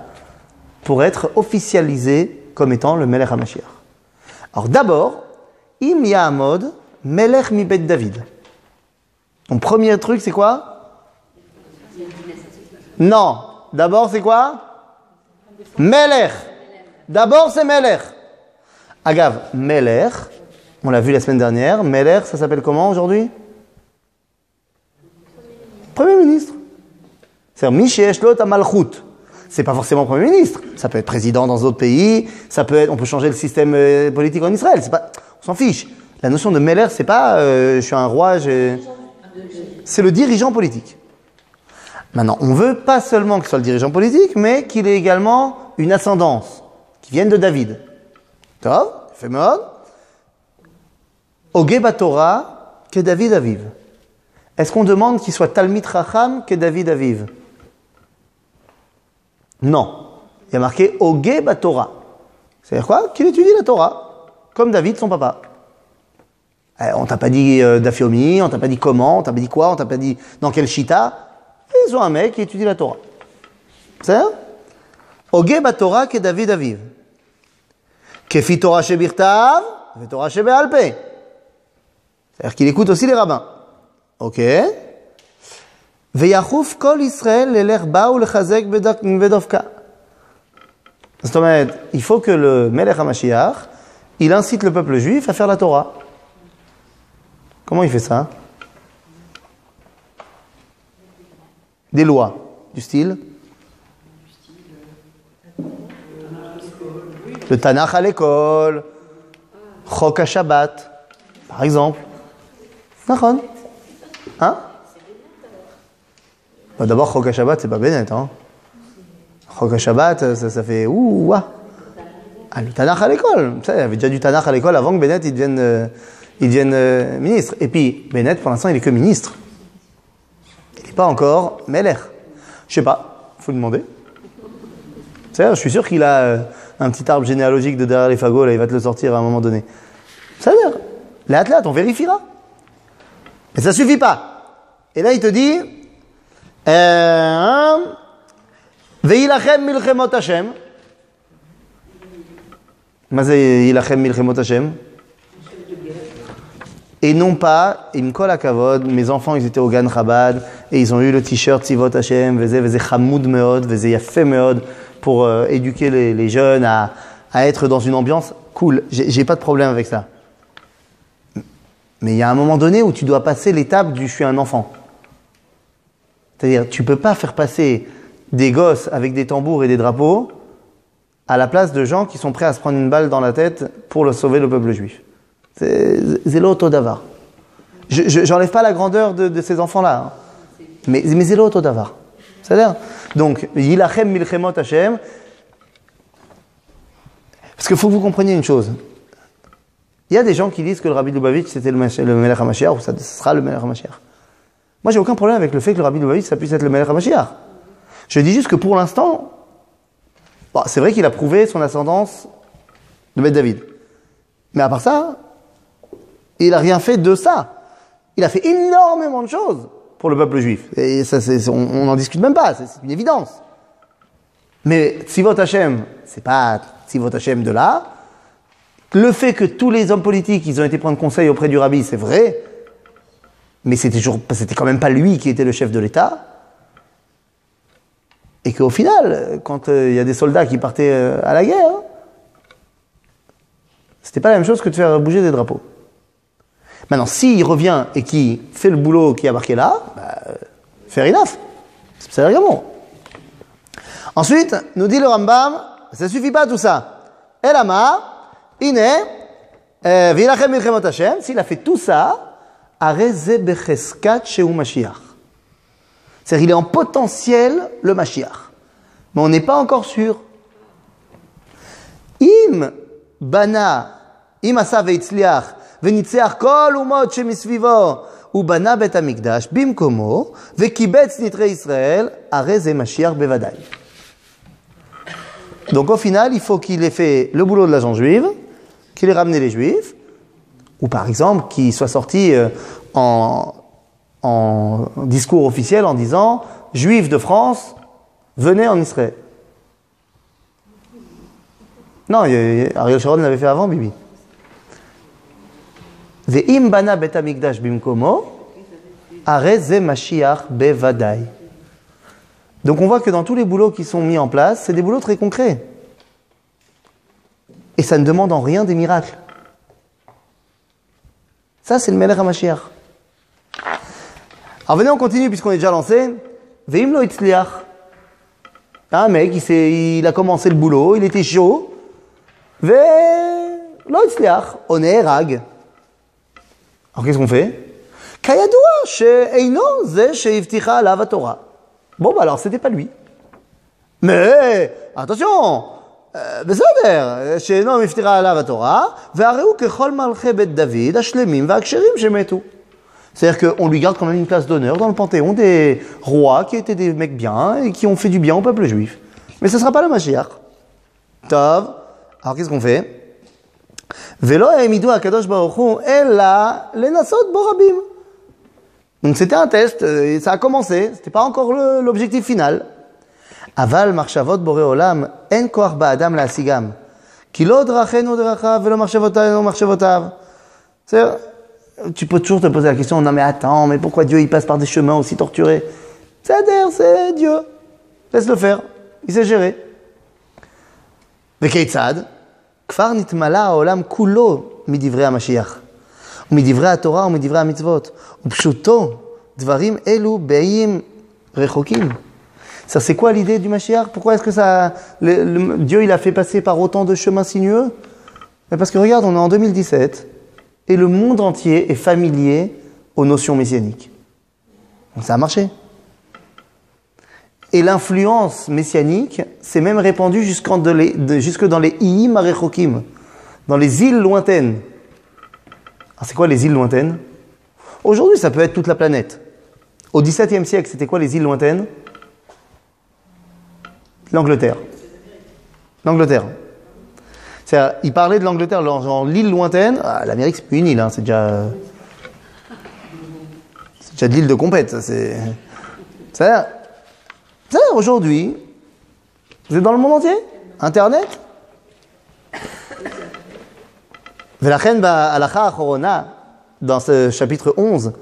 pour être officialisé comme étant le Melech HaMashiach. Alors d'abord, Im Ya'amod Melech mi bet David. Donc premier truc, c'est quoi? Non. D'abord, c'est quoi? Melech. D'abord, c'est Melech. Agav, Melech. On l'a vu la semaine dernière. Melech, ça s'appelle comment aujourd'hui? Premier ministre. C'est-à-dire, Mishesh Lot HaMalchut. C'est pas forcément Premier ministre. Ça peut être président dans d'autres pays. Ça peut être, on peut changer le système politique en Israël. C'est pas, on s'en fiche. La notion de Melech, c'est pas je suis un roi, c'est le dirigeant politique. Maintenant, on veut pas seulement qu'il soit le dirigeant politique, mais qu'il ait également une ascendance, qui vienne de David. Tov, fait mode. Ogé Batora, que David Aviv. Est-ce qu'on demande qu'il soit Talmid Chacham, que David Aviv? Non. Il y a marqué Ogé Batora. C'est-à-dire quoi? Qu'il étudie la Torah, comme David, son papa. On t'a pas dit d'Afiomi, on t'a pas dit comment, on t'a pas dit quoi, on t'a pas dit dans quel shita. Ils ont un mec qui étudie la Torah. C'est ça? Ogé Batora, que David Aviv. Kefi Torah Shebirtav, ve Torah Shebe'alpe. C'est-à-dire qu'il écoute aussi les rabbins. Ok. Ve'yachuf kol Israël l'elech ba'u lechazek bedovka. C'est-à-dire, il faut que le Melech HaMashiach, il incite le peuple juif à faire la Torah. Comment il fait ça? Des lois, du style le Tanakh à l'école, Chok HaShabbat, par exemple. Nachon. Hein? Bah d'abord, Chok HaShabbat, c'est pas Bennett. Hein? Chok HaShabbat, ça fait ouah. Ah, le Tanakh à l'école. Il y avait déjà du Tanakh à l'école avant que Bennett il devienne ministre. Et puis, Bennett, pour l'instant, il est que ministre. Il n'est pas encore Melech. Je sais pas, il faut lui demander. Je suis sûr qu'il a un petit arbre généalogique de derrière les fagots, là, il va te le sortir à un moment donné. Ça veut dire, les athlètes, on vérifiera. Mais ça suffit pas. Et là, il te dit, Ve'ilachem milchemot Hashem. Mazé ilachem milchemot Hashem. Et non pas, im kol hakavod, mes enfants, ils étaient au Gan Chabad, et ils ont eu le t-shirt Tzivot Hashem, veze chamoud meod, veze yafé meod, pour éduquer les jeunes à être dans une ambiance cool. J'ai pas de problème avec ça. Mais il y a un moment donné où tu dois passer l'étape du « je suis un enfant ». C'est-à-dire, tu peux pas faire passer des gosses avec des tambours et des drapeaux à la place de gens qui sont prêts à se prendre une balle dans la tête pour sauver le peuple juif. C'est l'auto d'avar. J'enlève pas la grandeur de ces enfants-là. Hein. Mais c'est l'auto d'avar. C'est-à-dire, donc, Yilachem milchemot Hashem. Parce qu'il faut que vous compreniez une chose. Il y a des gens qui disent que le Rabbi Lubavitch c'était le Melech HaMashiach ou ça sera le Melech HaMashiach. Moi, j'ai aucun problème avec le fait que le Rabbi Lubavitch ça puisse être le Melech HaMashiach. Je dis juste que pour l'instant, bon, c'est vrai qu'il a prouvé son ascendance de Beth David. Mais à part ça, il n'a rien fait de ça. Il a fait énormément de choses pour le peuple juif. Et ça, on n'en discute même pas, c'est une évidence. Mais Tzivot Hashem, c'est pas Tzivot Hashem de là. Le fait que tous les hommes politiques, ils ont été prendre conseil auprès du rabbi, c'est vrai. Mais c'était quand même pas lui qui était le chef de l'État. Et qu'au final, quand il y a des soldats qui partaient à la guerre, c'était pas la même chose que de faire bouger des drapeaux. Maintenant, s'il revient et qu'il fait le boulot qui a marqué là, fair enough. C'est également. Ensuite, nous dit le Rambam, ça suffit pas tout ça. Elama, ine, v'ilachem milchemot Hashem, s'il a fait tout ça, areze becheskat sheu Mashiach. C'est-à-dire qu'il est en potentiel le Mashiach. Mais on n'est pas encore sûr. Im bana, im asa veitzliach, ונצח כל אומות שמסביבו, ובנה בית המקדש במקומו, וקיבץ נתרי ישראל, הרי זה משיח בוודאי. Donc au final, il faut qu'il ait fait le boulot de l'agent juive, qu'il ait ramené les juifs, ou par exemple qu'il soit sorti en discours officiel en disant « Juifs de France, venez en Israël ». Non, Ariel Sharon l'avait fait avant, Bibi. Ve'im bana bet hamikdash bimkomo, arez ze Mashiach bevadai. Donc on voit que dans tous les boulots qui sont mis en place, c'est des boulots très concrets. Et ça ne demande en rien des miracles. Ça, c'est le Melech HaMashiach. Alors venez, on continue puisqu'on est déjà lancé. Ve'im lo itzliach. Un mec, il a commencé le boulot, il était chaud. Ve' lo itzliach. On est rag. Alors qu'est-ce qu'on fait? Kayadua she'eino ze she'ivticha alav haTorah. Bon, bah alors c'était pas lui. Mais attention, בסדר, שאינו מבטיחה עליו התורה, והרי הוא ככל מלכי בית דוד, השלמים והכשרים שמתו. C'est-à-dire qu'on lui garde quand même une place d'honneur dans le panthéon des rois qui étaient des mecs bien et qui ont fait du bien au peuple juif. Mais ce ne sera pas le Mashiach. Tov. Alors qu'est-ce qu'on fait? ולא העמידו הקדוש ברוך הוא אלא לנסות בו רבים. Donc c'était un test, et ça a commencé, c'était pas encore l'objectif final. אבל מחשבות בורא עולם אין כוח באדם להשיגם. כי לא דרכינו דרכיו ולא מחשבותינו מחשבותיו. C'est-à-dire, tu peux toujours te poser la question, non mais attends, mais pourquoi Dieu il passe par des chemins aussi torturés? C'est Dieu. Laisse-le faire, il sait gérer. וכיצד? כבר נתמלא העולם כולו מדברי המשיח. ומדברי התורה ומדברי המצוות. ופשוטו, דברים אלו באים רחוקים. C'est quoi l'idée du Mashiach? Pourquoi est-ce que Dieu il a fait passer par autant de chemins sinueux? Parce que regarde, on est en 2017 et le monde entier est familier aux notions messianiques. Donc ça a marché. Et l'influence messianique s'est même répandue jusque dans les I'im Arechokim, dans les îles lointaines. Alors c'est quoi les îles lointaines? Aujourd'hui, ça peut être toute la planète. Au XVIIe siècle, c'était quoi les îles lointaines? L'Angleterre. C'est-à-dire, il parlait de l'Angleterre, genre l'île lointaine. Ah, l'Amérique, c'est plus une île, hein, c'est déjà de l'île de compète. C'est-à-dire, aujourd'hui, vous êtes dans le monde entier? Internet? Velachen ba'alacha achorona, dans ce chapitre 11,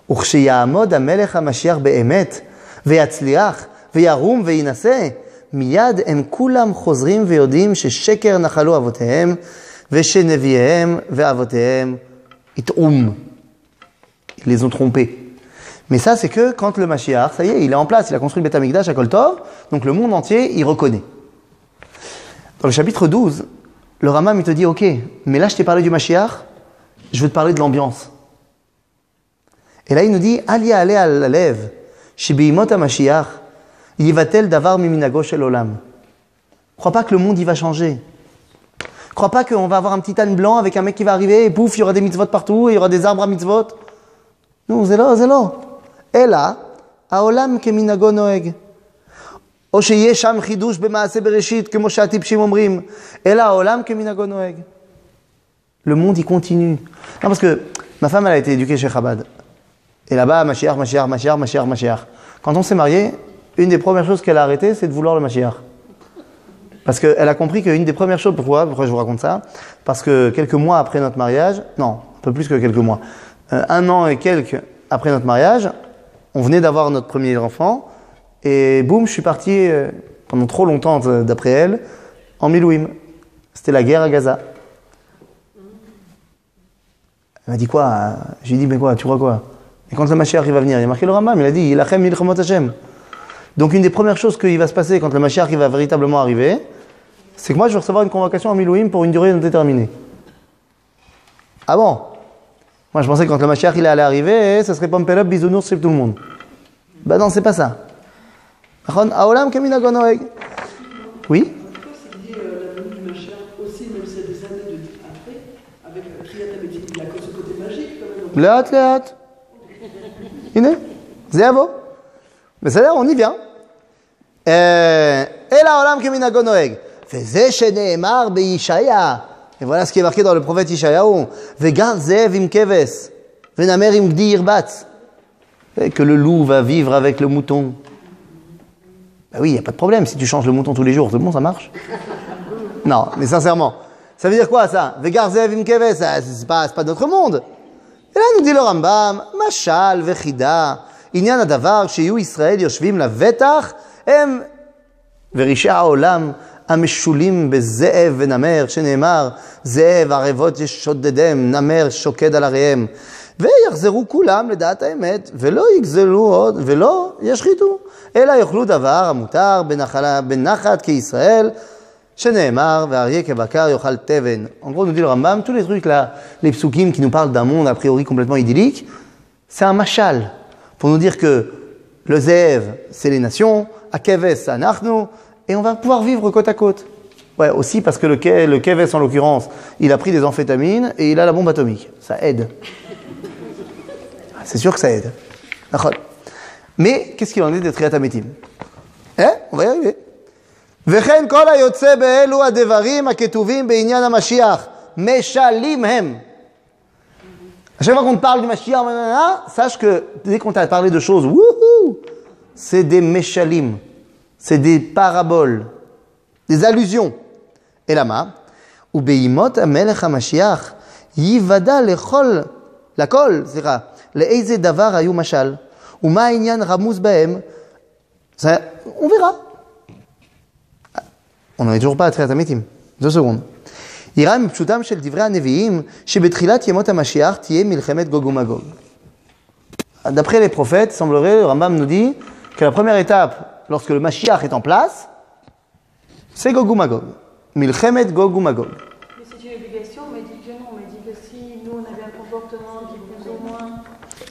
Ursheyamod hamelech hamashiach be'emet, ve'yatzliach, ve'yarum ve'inaseh, מיד הם כולם חוזרים ויודעים ששקר נחלו אבותיהם ושנביאיהם ואבותיהם הטעום. Ils les ont trompés. Mais ça, c'est que quand le Mashiach, ça y est, il est en place, il a construit le Beth Amikdash à Kol Tov, donc le monde entier, il reconnaît. Dans le chapitre 12, le Rambam, il te dit, ok, mais là, je t'ai parlé du Mashiach, je veux te parler de l'ambiance. Et là, il nous dit, Al ya'ale al alev, shebihimot ha-Mashiach, Yivatel davar miminago shel olam. Crois pas que le monde il va changer. Crois pas qu'on va avoir un petit âne blanc avec un mec qui va arriver et pouf, il y aura des mitzvot partout, et il y aura des arbres à mitzvot. Non, c'est là. Ela, haolam keminago noeg. O sheyeh sham chidush b'maaseh bereshit, kemo she'atipshim omrim. Ela, haolam keminago noeg. Le monde il continue. Non, parce que ma femme elle a été éduquée chez Chabad. Et là-bas, Mashiach, Mashiach, Mashiach, Mashiach, Mashiach. Quand on s'est marié, une des premières choses qu'elle a arrêtées, c'est de vouloir le Mashiach. Parce qu'elle a compris qu'une des premières choses, pourquoi je vous raconte ça? Parce que quelques mois après notre mariage, non, un peu plus que quelques mois, 1 an et quelques après notre mariage, on venait d'avoir notre premier enfant, et boum, je suis parti pendant trop longtemps, d'après elle, en Milouim. C'était la guerre à Gaza. Elle m'a dit quoi? J'ai dit, mais quoi, tu crois quoi? Et quand le Mashiach il va venir, il a marqué le Rambam, il a dit, Ilachem milchomot Hashem. Donc une des premières choses qui va se passer quand le Mashiach il va véritablement arriver, c'est que moi je vais recevoir une convocation en Milouim pour une durée indéterminée. Ah bon? Moi je pensais que quand le Mashiach il allait arriver, ça serait pompelop, bisounours chez tout le monde. Ben non, c'est pas ça. Aolam keminago noeg. Oui? לאט לאט. הנה, זה יבוא. בסדר? on y vient. אל העולם כמנהגו נוהג. וזה שנאמר בישעיה. Et voilà ce qui est marqué dans le prophète Yeshayahu. וגר זאב עם כבש, ונמר עם גדי ירבץ. Que le loup va vivre avec le mouton. Ben oui, il n'y a pas de problème. Si tu changes le mouton tous les jours, c'est bon, ça marche. Non, mais sincèrement. Ça veut dire quoi ça? וגר זאב עם כבש, c'est pas notre monde. Et là, nous dit le Rambam, Mashal vechida, inyan adavar, sheyu Israël yoshvim lavetach, em verishei haolam, המשולים בזאב ונמר, שנאמר, זאב ערבות ישודדם, נמר שוקד על עריהם. ויחזרו כולם לדעת האמת, ולא יגזלו עוד, ולא ישחיתו, אלא יאכלו דבר המותר בנחת כישראל, שנאמר, והאריה כבקר יאכל תבן. En gros, nous dit le Rambam, tous les trucs là, les psukim qui nous parlent d'un monde a priori complètement idyllique, c'est un machal, pour nous dire que le Zév, c'est les nations, Akeves, c'est Anachnu, et on va pouvoir vivre côte à côte. Ouais, aussi parce que le Keves, en l'occurrence, il a pris des amphétamines et il a la bombe atomique. Ça aide. C'est sûr que ça aide. Mais, qu'est-ce qu'il en est des Triat Hametim? On va y arriver. וכן כל היוצא באלו הדברים הכתובים בעניין המשיח, משלים הם. À chaque fois qu'on te parle du Mashiach, sache que dès qu'on t'a parlé de choses, wouhou, c'est des meshalim, c'est des paraboles, des allusions. Et là-bas, ובימות המלך המשיח ייוודע לכל, לאיזה דבר היו משל, ומה העניין רמוז בהם, on verra. On n'en est toujours pas à Triat Hametim. 2 secondes. יראה מפשוטם של דברי הנביאים שבתחילת ימות המשיח תהיה מלחמת גוג ומגוג. D'après les prophètes, semblerait, le Rambam nous dit que la première étape, lorsque le Mashiach est en place, c'est Gog Magog. Milchemet Gog Magog. Mais c'est une obligation, on m'a dit que non, on m'a dit que si nous on avait un comportement qui plus ou moins...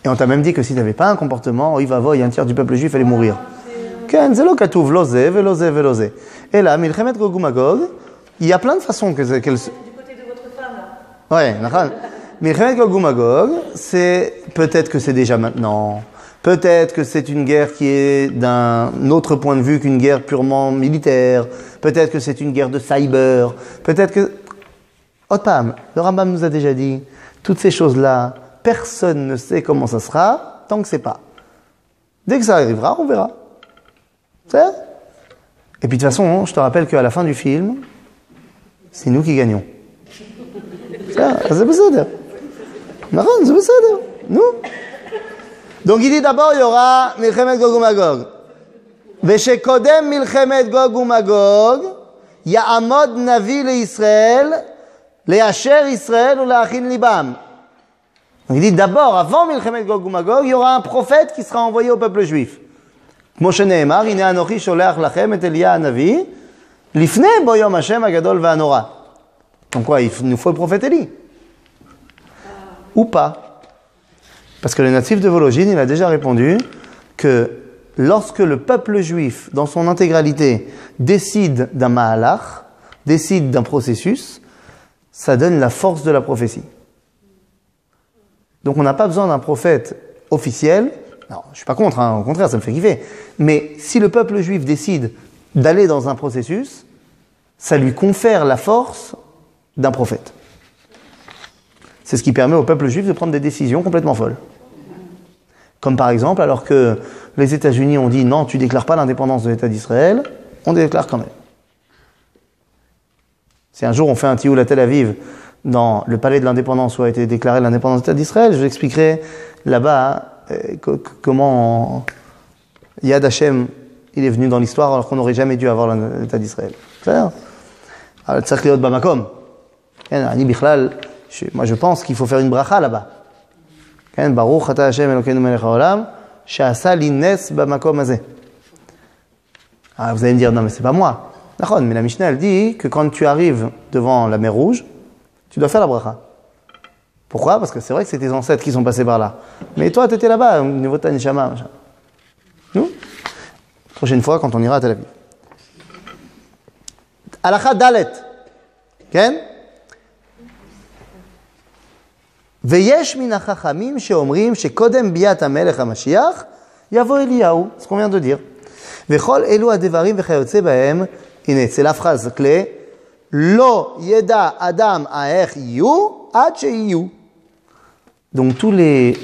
Et on t'a même dit que si tu n'avais pas un comportement, il va voir, il y a un tiers du peuple juif allait mourir. כן, זה לא כתוב לא זה ולא זה ולא זה. אלא מלחמת גוג ומגוג, il y a plein de façons que... Du côté de votre femme, là. Ouais, נכון. מלחמת גוג ומגוג, c'est peut-être que c'est déjà maintenant. Peut-être que c'est une guerre qui est d'un autre point de vue qu'une guerre purement militaire. Peut-être que c'est une guerre de cyber. Peut-être que... Otpam, le Rambam nous a déjà dit, toutes ces choses-là, personne ne sait comment ça sera tant que c'est pas. Dès que ça arrivera, on verra. C'est? Et puis de toute façon, je te rappelle qu'à la fin du film, c'est nous qui gagnons. C'est בסדר. נכון, זה בסדר. Nous. Donc il dit d'abord, il y aura מלחמת גוג ומגוג. ושקודם מלחמת גוג ומגוג, יעמוד נביא לישראל, ליישר ישראל ולהכין ליבם. Donc il dit d'abord, avant מלחמת גוג ומגוג, il y aura un prophète qui sera envoyé au peuple juif. כמו שנאמר, הנה אנוכי שולח לכם את אליה הנביא, לפני בו יום השם הגדול והנורא. Donc quoi, il nous faut le prophète Élie. Ou pas. Parce que le natif de Vologine, il a déjà répondu que lorsque le peuple juif, dans son intégralité, décide d'un mahalach, décide d'un processus, ça donne la force de la prophétie. Donc on n'a pas besoin d'un prophète officiel. Non, je ne suis pas contre, au contraire, ça me fait kiffer. Mais si le peuple juif décide d'aller dans un processus, ça lui confère la force d'un prophète. C'est ce qui permet au peuple juif de prendre des décisions complètement folles. Comme par exemple, alors que les États-Unis ont dit non, tu déclares pas l'indépendance de l'État d'Israël, on déclare quand même. Si un jour on fait un tioul à Tel Aviv, dans le palais de l'indépendance où a été déclarée l'indépendance de l'État d'Israël, je vous expliquerai là-bas comment Yad Hashem il est venu dans l'histoire alors qu'on n'aurait jamais dû avoir l'État d'Israël. C'est clair? Alors, tzarich liot bamakom. Ani bichlal, moi je pense qu'il faut faire une bracha là-bas. Baruch ata Hashem Elokeinu melech haolam, she'asa li nes bamakom hazeh. Alors vous allez me dire, non mais c'est pas moi. D'accord, mais la Mishnah elle dit que quand tu arrives devant la mer Rouge, tu dois faire la bracha. Pourquoi? Parce que c'est vrai que c'est tes ancêtres qui sont passés par là. Mais toi, tu étais là-bas, au niveau de ta neshama. Nous? Prochaine fois, quand on ira à Tel Aviv. Halakha Dalet. כן? ויש מן החכמים שאומרים שקודם ביאת המלך המשיח יבוא אליהו, ce qu'on vient de dire. וכל אלו הדברים וכיוצא בהם, הנה, c'est la phrase clé, לא ידע אדם איך יהיו עד שיהיו. Donc tous les,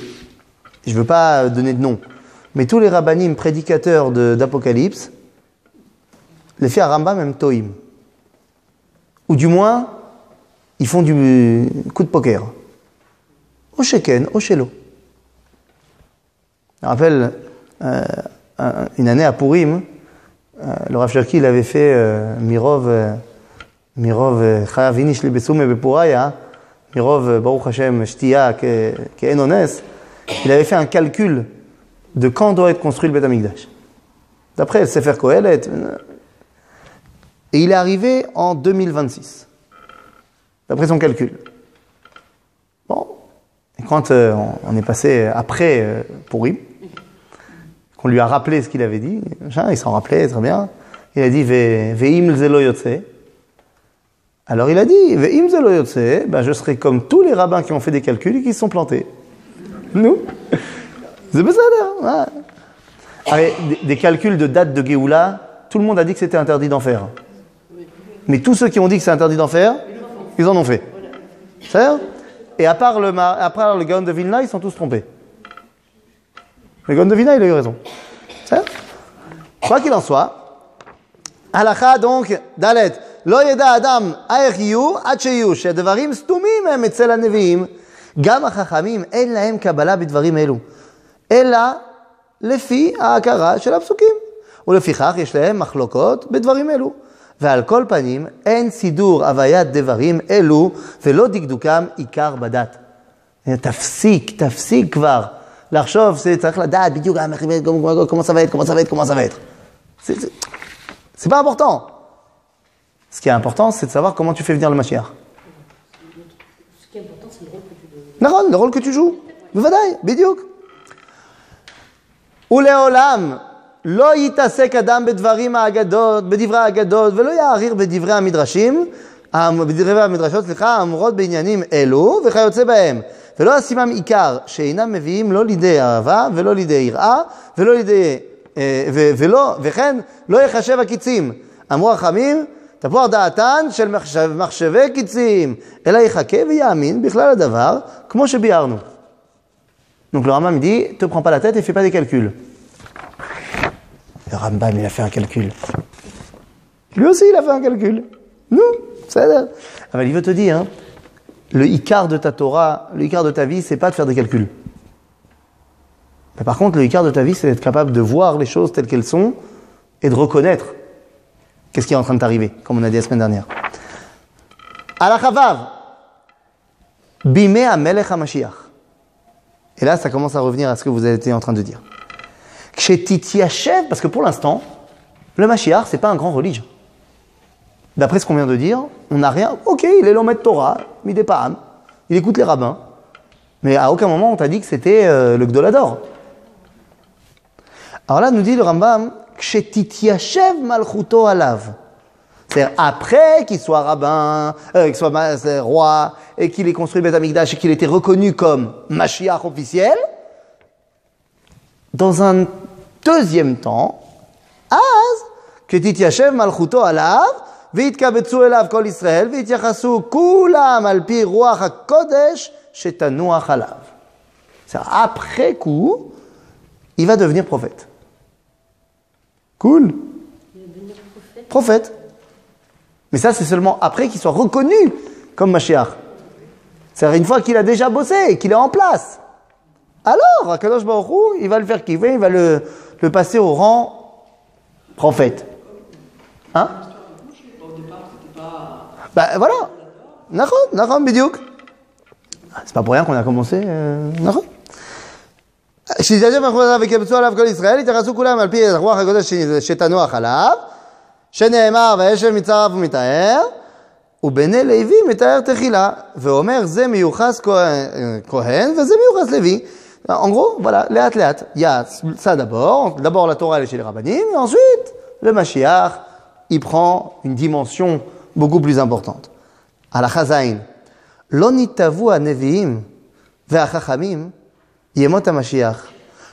je ne veux pas donner de nom, mais tous les rabbanim prédicateurs d'Apocalypse, les filles à Rambam même Toim. Ou du moins, ils font du coup de poker. Au Sheken, au Shelo. Je me rappelle, une année à Purim, le Rav Cherki, il avait fait Mirov Chayav Inish Libesum Bepuraya, Mirov Baruch Hashem Shtia Ke'en Ones, il avait fait un calcul de quand doit être construit le Beth Amikdash. D'après le Sefer Kohelet, et il est arrivé en 2026, d'après son calcul. Bon, et quand on est passé après Purim, qu'on lui a rappelé ce qu'il avait dit, il s'en rappelait très bien, il a dit Ve'im zelo yotze. Alors il a dit Ve'im zelo yotze, ben je serai comme tous les rabbins qui ont fait des calculs et qui se sont plantés. Nous, c'est pas ça là. Ouais. Des calculs de date de Géoula, tout le monde a dit que c'était interdit d'en faire. Mais tous ceux qui ont dit que c'est interdit d'en faire, ils en ont fait. C'est ça? Et à part le Gaon de Vilna, ils sont tous trompés. Le Gaon de Vilna, il a eu raison. C'est ça? Quoi qu'il en soit, halakha donc, dalet, lo yeda adam aech yiyu ad sheyiyu, she'devarim stumim hem etzel haneviim, gam hachachamim en lahem kabbalah bidvarim elu, ela lefi ההכרה של הפסוקים, ולפיכך יש להם מחלוקות בדברים אלו. ועל כל פנים, אין סידור הוויית דברים אלו, ולא דקדוקם עיקר בדת. תפסיק כבר. לחשוב, צריך לדעת בדיוק, comment ça va être. C'est pas important. Ce qui est important, c'est de savoir comment tu fais venir le Mashiach. Ce qui est important, c'est le rôle que tu joues. le rôle que tu joues. בוודאי, בדיוק. ולעולם, לא יתעסק אדם בדברי האגדות, ולא יעריר בדברי המדרשות, האמורות בעניינים אלו, וכיוצא בהם. ולא ישימם עיקר, שאינם מביאים לא לידי אהבה, ולא לידי יראה, וכן לא יחשב הקיצים. אמרו החכמים, תפוח דעתן של מחשבי קיצים, אלא יחכה ויאמין בכלל הדבר, כמו שביארנו. Donc le Rambam dit, te prends pas la tête et fais pas des calculs. Le Rambam, il a fait un calcul. Lui aussi, il a fait un calcul. Nous, ça va. Ah ben, il veut te dire, hein, le ikar de ta Torah, le ikar de ta vie, c'est pas de faire des calculs. Mais par contre, le ikar de ta vie, c'est d'être capable de voir les choses telles qu'elles sont et de reconnaître qu'est-ce qui est en train de t'arriver, comme on a dit la semaine dernière. Halakha vav, bimei hamelech hamashiach. Et là, ça commence à revenir à ce que vous avez été en train de dire. Parce que pour l'instant, le Mashiach, c'est pas un grand religieux. D'après ce qu'on vient de dire, on n'a rien. Ok, il est l'homme Torah, midépaham, il écoute les rabbins. Mais à aucun moment on t'a dit que c'était le Gdolador. Alors là, nous dit le Rambam, Kshetitiashev malchuto alav. C'est-à-dire après qu'il soit rabbin, qu'il soit roi, et qu'il ait construit le Beth Amikdash et qu'il était reconnu comme Mashiach officiel, dans un deuxième temps, Az, Kshetitiashev malchuto alav, ויתקבצו אליו כל ישראל, ויתייחסו כולם על פי רוח הקודש שתנוח עליו. C'est après coup, il va devenir prophète. Cool. Il va devenir prophète. Prophète. Mais ça, c'est seulement après qu'il soit reconnu comme Mashiach. C'est-à-dire une fois qu'il a déjà bossé, qu'il est en place. Alors, Akadosh Baruch Hu, il va le faire kiffer, il va le passer au rang prophète. Hein? Bah voilà. Nachon, bidiouk. C'est pas pour rien qu'on a commencé. Nachon. כשתתיישב מחוץ ויקבצו עליו כל ישראל, יתייחסו כולם על פי רוח הקודש שתנוח עליו, שנאמר וישב מצרף ומטהר, ובני לוי מטהר תחילה, ואומר זה מיוחס כהן וזה מיוחס לוי. En gros, voilà, לאט. Il y a ça d'abord la Torah elle est chez les rabbinim, et ensuite le Mashiach, il prend une dimension beaucoup plus importante. הלכה זין, לא ניתבו הנביאים והחכמים ימות המשיח,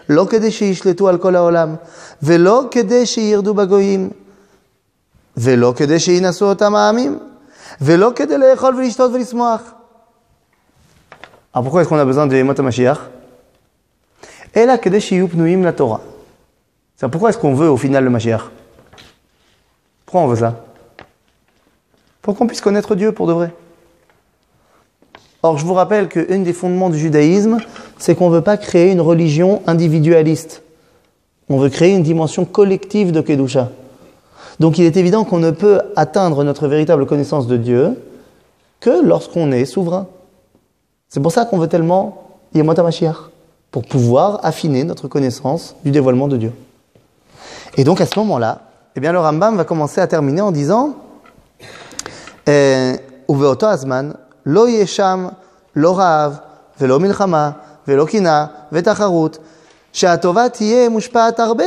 לא כדי שישלטו על כל העולם, ולא כדי שירדו בגויים, ולא כדי שינסו אותם העמים, ולא כדי לאכול ולשתות ולשמוח. Alors pourquoi est-ce qu'on a besoin de ימות המשיח? אלא כדי שיהיו פנויים לתורה. C'est pourquoi est-ce qu'on veut au final le Mashiach? Pourquoi on veut ça? Pour qu'on puisse connaître Dieu pour de vrai. Or, je vous rappelle qu'un des fondements du judaïsme, c'est qu'on ne veut pas créer une religion individualiste. On veut créer une dimension collective de Kedusha. Donc, il est évident qu'on ne peut atteindre notre véritable connaissance de Dieu que lorsqu'on est souverain. C'est pour ça qu'on veut tellement Yemot HaMashiach, pour pouvoir affiner notre connaissance du dévoilement de Dieu. Et donc, à ce moment-là, eh bien, le Rambam va commencer à terminer en disant Uveoto Azman, לא יהיה שם, לא רעב, ולא מלחמה, ולא קינה, ותחרות, שהטובה תהיה מושפעת הרבה,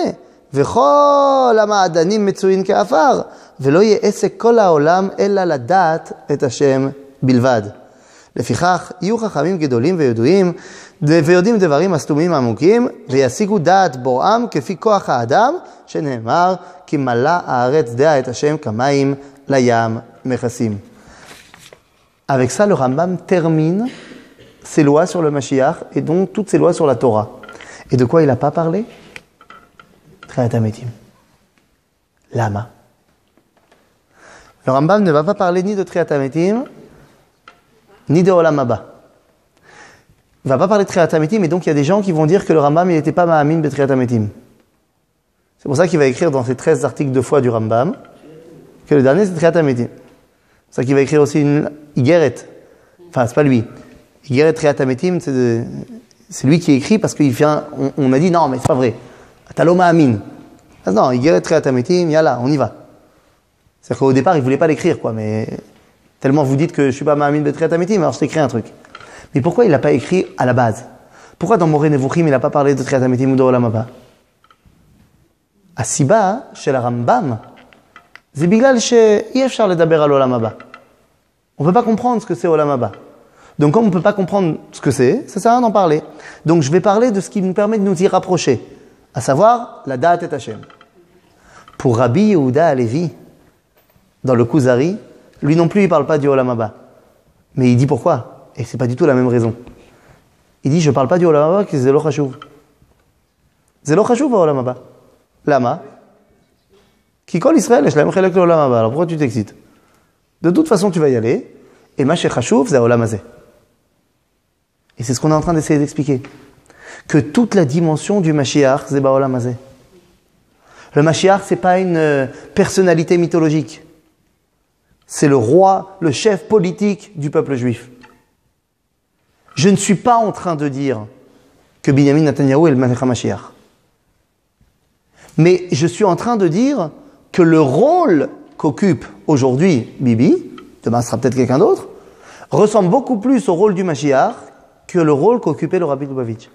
וכל המעדנים מצויים כאפר, ולא יהיה עסק כל העולם, אלא לדעת את השם בלבד. לפיכך, יהיו חכמים גדולים וידועים, ויודעים דברים הסתומים עמוקים, וישיגו דעת בוראם כפי כוח האדם, שנאמר, כי מלאה הארץ דעה את השם כמים לים מכסים. Avec ça, le Rambam termine ses lois sur le Mashiach et donc toutes ses lois sur la Torah. Et de quoi il n'a pas parlé? Triat HaMetim. Lama. Le Rambam ne va pas parler ni de Triat HaMetim, ni de Olam Haba. Il ne va pas parler de Triat HaMetim, et donc il y a des gens qui vont dire que le Rambam n'était pas Ma'amin de Triat HaMetim. C'est pour ça qu'il va écrire dans ses 13 articles de foi du Rambam que le dernier c'est Triat HaMetim. C'est ça qu'il va écrire aussi une Igeret. Enfin, c'est pas lui. Igeret Triat HaMetim, c'est lui qui écrit parce qu'il fait on a dit non, mais c'est pas vrai. Taloma Amin. Non, Igeret Triat HaMetim, yalla, on y va. C'est-à-dire qu'au départ, il voulait pas l'écrire, quoi, mais tellement vous dites que je suis pas Ma'amin de Triat HaMetim, alors je t'écris un truc. Mais pourquoi il l'a pas écrit à la base? Pourquoi dans Moreh Nevuchim, il n'a pas parlé de Triat HaMetim ou de Olam Haba? Asiba, chez la Rambam, c'est biglal שאי אפשר לדבר על עולם הבא. On ne peut pas comprendre ce que c'est Olam Haba. Donc comme on ne peut pas comprendre ce que c'est, ça sert à rien d'en parler. Donc je vais parler de ce qui nous permet de nous y rapprocher, à savoir la Da'at et Hashem. Pour Rabbi Yehuda Halevi, dans le Kuzari, lui non plus il ne parle pas du Olam Haba. Mais il dit pourquoi? Et ce n'est pas du tout la même raison. Il dit je ne parle pas du Olam Haba, que c'est lo chashuv. C'est lo chashuv au Olam Haba. Lama? Qui kol Israël, je l'aime chelek l'Olam Haba. Alors pourquoi tu t'excites? De toute façon, tu vas y aller. Et ma chachouv, c'est Olam Hazeh. Et c'est ce qu'on est en train d'essayer d'expliquer. Que toute la dimension du Mashiach, c'est Olam Hazeh. Le Mashiach, c'est pas une personnalité mythologique. C'est le roi, le chef politique du peuple juif. Je ne suis pas en train de dire que Binyamin Netanyahu est le Malach HaMashiach. Mais je suis en train de dire que le rôle qu'occupe aujourd'hui Bibi, demain ce sera peut-être quelqu'un d'autre, ressemble beaucoup plus au rôle du Mashiach que le rôle qu'occupait le Rabbi Lubavitch.